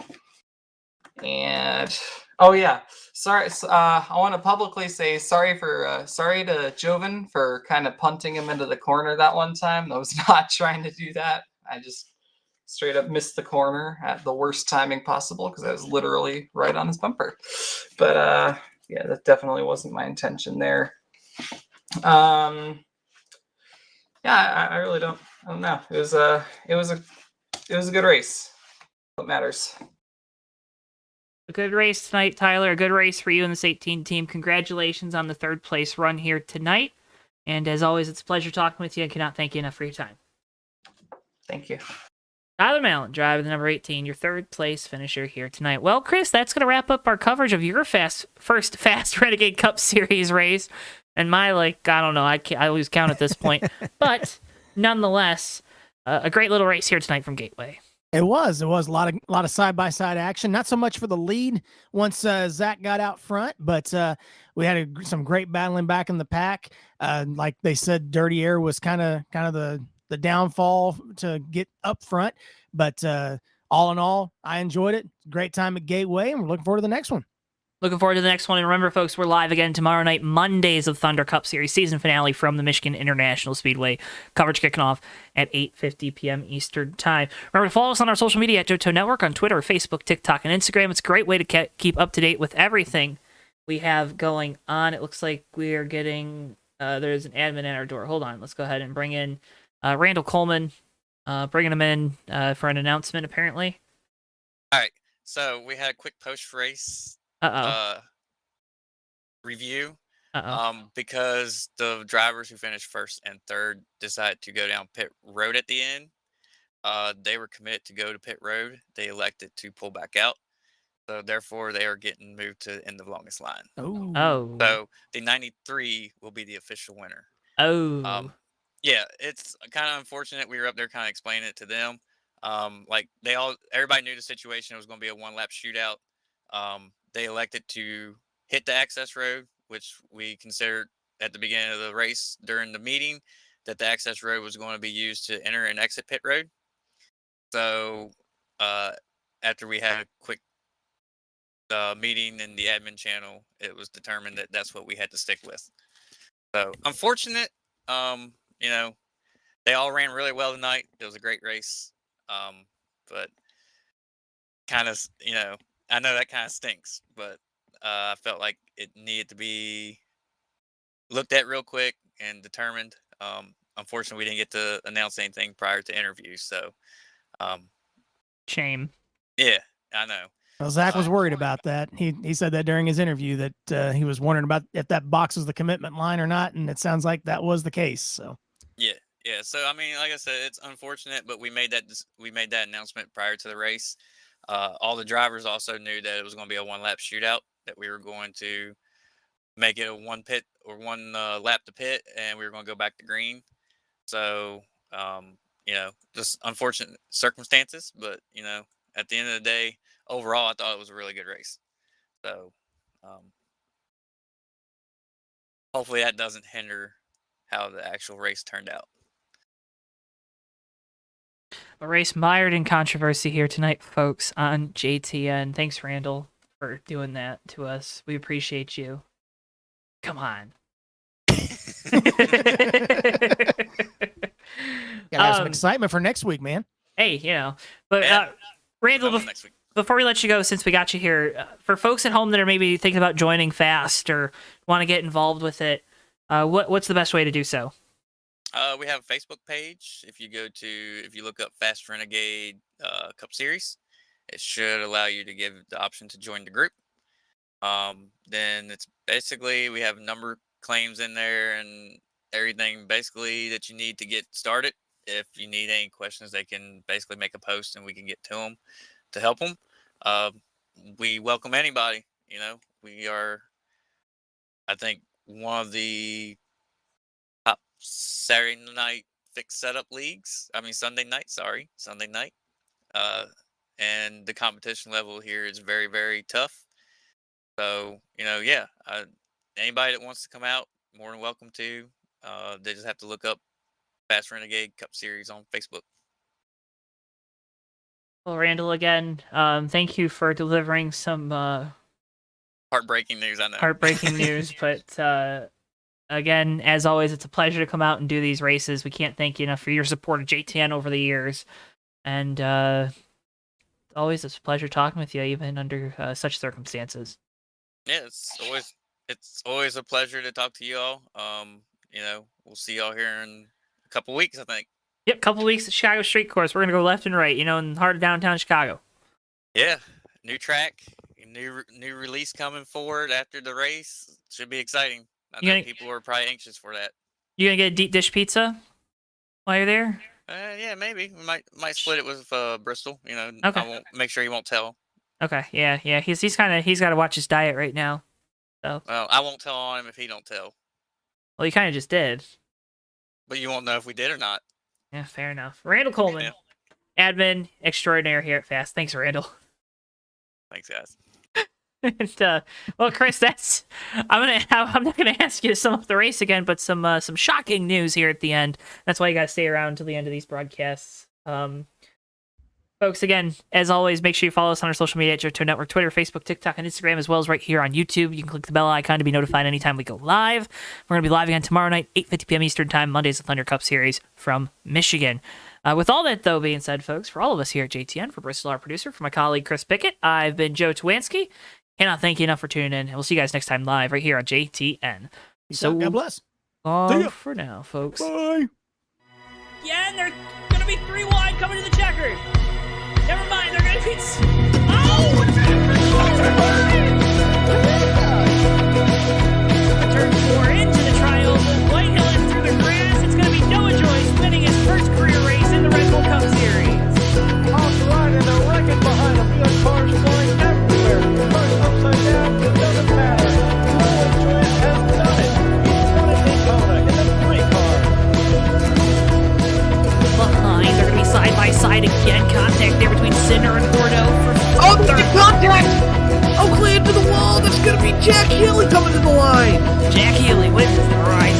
And oh yeah, sorry. I want to publicly say sorry to Joven for kind of punting him into the corner that one time. I was not trying to do that. I just straight up missed the corner at the worst timing possible because I was literally right on his bumper. But yeah, that definitely wasn't my intention there. Yeah, I really don't know. It was a good race. What matters. A good race tonight, Tyler. A good race for you in this 18 team. Congratulations on the third place run here tonight. And as always, it's a pleasure talking with you. I cannot thank you enough for your time. Thank you. Tyler Mallon, driver the number 18, your third place finisher here tonight. Well, Chris, that's going to wrap up our coverage of your first FAST Renegade Cup Series race. And my, I don't know, I lose count at this point. But nonetheless, a great little race here tonight from Gateway. It was a lot of side-by-side action. Not so much for the lead once Zach got out front, but we had some great battling back in the pack. Like they said, Dirty Air was kind of the downfall to get up front, but all in all, I enjoyed it. Great time at Gateway, and we're looking forward to the next one. Looking forward to the next one. And remember, folks, we're live again tomorrow night, Mondays of Thunder Cup Series season finale from the Michigan International Speedway. Coverage kicking off at 8:50 p.m. Eastern Time. Remember to follow us on our social media at JoeTowNetwork on Twitter, Facebook, TikTok, and Instagram. It's a great way to keep up to date with everything we have going on. It looks like we are getting... there's an admin at our door. Hold on. Let's go ahead and bring in Randall Coleman. Bringing him in for an announcement, apparently. All right. So we had a quick post-race review because the drivers who finished first and third decided to go down pit road at the end. They were committed to go to pit road. They elected to pull back out. So therefore, they are getting moved to end of longest line. Oh. So the 93 will be the official winner. Oh. Yeah, it's kind of unfortunate. We were up there kind of explaining it to them. Everybody knew the situation. It was going to be a one-lap shootout. They elected to hit the access road, which we considered at the beginning of the race during the meeting that the access road was going to be used to enter and exit pit road. So after we had a quick meeting in the admin channel, it was determined that that's what we had to stick with. So unfortunate, they all ran really well tonight. It was a great race. But kind of, I know that kind of stinks, but I felt like it needed to be looked at real quick and determined. Unfortunately, we didn't get to announce anything prior to interviews, so shame. Yeah, I know. Well, Zach was worried about that. He said that during his interview that he was wondering about if that box was the commitment line or not, and it sounds like that was the case. So yeah. So I mean, like I said, it's unfortunate, but we made that announcement prior to the race. All the drivers also knew that it was going to be a one-lap shootout, that we were going to make it a one lap to pit, and we were going to go back to green. So, just unfortunate circumstances, but, at the end of the day, overall, I thought it was a really good race. So, hopefully that doesn't hinder how the actual race turned out. A race mired in controversy here tonight, folks, on JTN. Thanks, Randall, for doing that to us. We appreciate you. Come on. Gotta have some excitement for next week, man. Hey, but Randall, before we let you go, since we got you here, for folks at home that are maybe thinking about joining FAST or want to get involved with it, what's the best way to do so? We have a Facebook page. If you look up FAST Renegade Cup Series, it should allow you to give the option to join the group. Then it's basically, we have number claims in there and everything basically that you need to get started. If you need any questions, they can basically make a post and we can get to them to help them. We welcome anybody. We are, I think, one of the top Saturday night fixed setup leagues. Sunday night. And the competition level here is very, very tough. So, anybody that wants to come out, more than welcome to. They just have to look up FAST Renegade Cup Series on Facebook. Well, Randall, again, thank you for delivering some heartbreaking news, I know. Heartbreaking news, but again, as always, it's a pleasure to come out and do these races. We can't thank you enough for your support of JTN over the years. And always it's a pleasure talking with you, even under such circumstances. Yeah, it's always a pleasure to talk to you all. We'll see y'all here in a couple weeks, I think. Yep, couple weeks at Chicago Street Course. We're gonna go left and right, in the heart of downtown Chicago. Yeah, new track, new release coming forward after the race. Should be exciting. I know people are probably anxious for that. You gonna get a deep dish pizza while you're there? Yeah, maybe we might split it with Bristol. Okay. I won't make sure he won't tell. Okay, yeah. He's got to watch his diet right now. So. Well, I won't tell on him if he don't tell. Well, you kind of just did. But you won't know if we did or not. Yeah, fair enough. Randall Coleman, admin extraordinaire here at FAST. Thanks, Randall. Thanks, guys. And, well, Chris, I'm not gonna ask you to sum up the race again, but some shocking news here at the end. That's why you gotta stay around until the end of these broadcasts. Folks, again, as always, make sure you follow us on our social media at JoeTowNetwork, Twitter, Facebook, TikTok, and Instagram, as well as right here on YouTube. You can click the bell icon to be notified anytime we go live. We're going to be live again tomorrow night, 8:50 p.m. Eastern Time, Mondays, the Thunder Cup Series from Michigan. With all that, though, being said, folks, for all of us here at JTN, for Bristol, our producer, for my colleague Chris Pickett, I've been Joe Twansky. Cannot thank you enough for tuning in, and we'll see you guys next time live right here on JTN. So, God bless. For now, folks. Bye. Yeah, and they're going to be 3 wide coming to the checker. Never mind, they're going to be... Oh! Turn 4 into the trials with Whitehill and through the grass. It's going to be Noah Joyce winning his first career race in the Red Bull Cup Series. Off the ride and a wrecking behind him. We have cars flying everywhere. Cars upside down. It doesn't matter. Noah Joyce has done it. He's won a Daytona in the 3 car. Behind, they're going to be side by side again. Contact there between Sinner and Bordeaux for The contact! Oakley into the wall. That's going to be Jack Healy coming to the line. Jack Healy wins the ride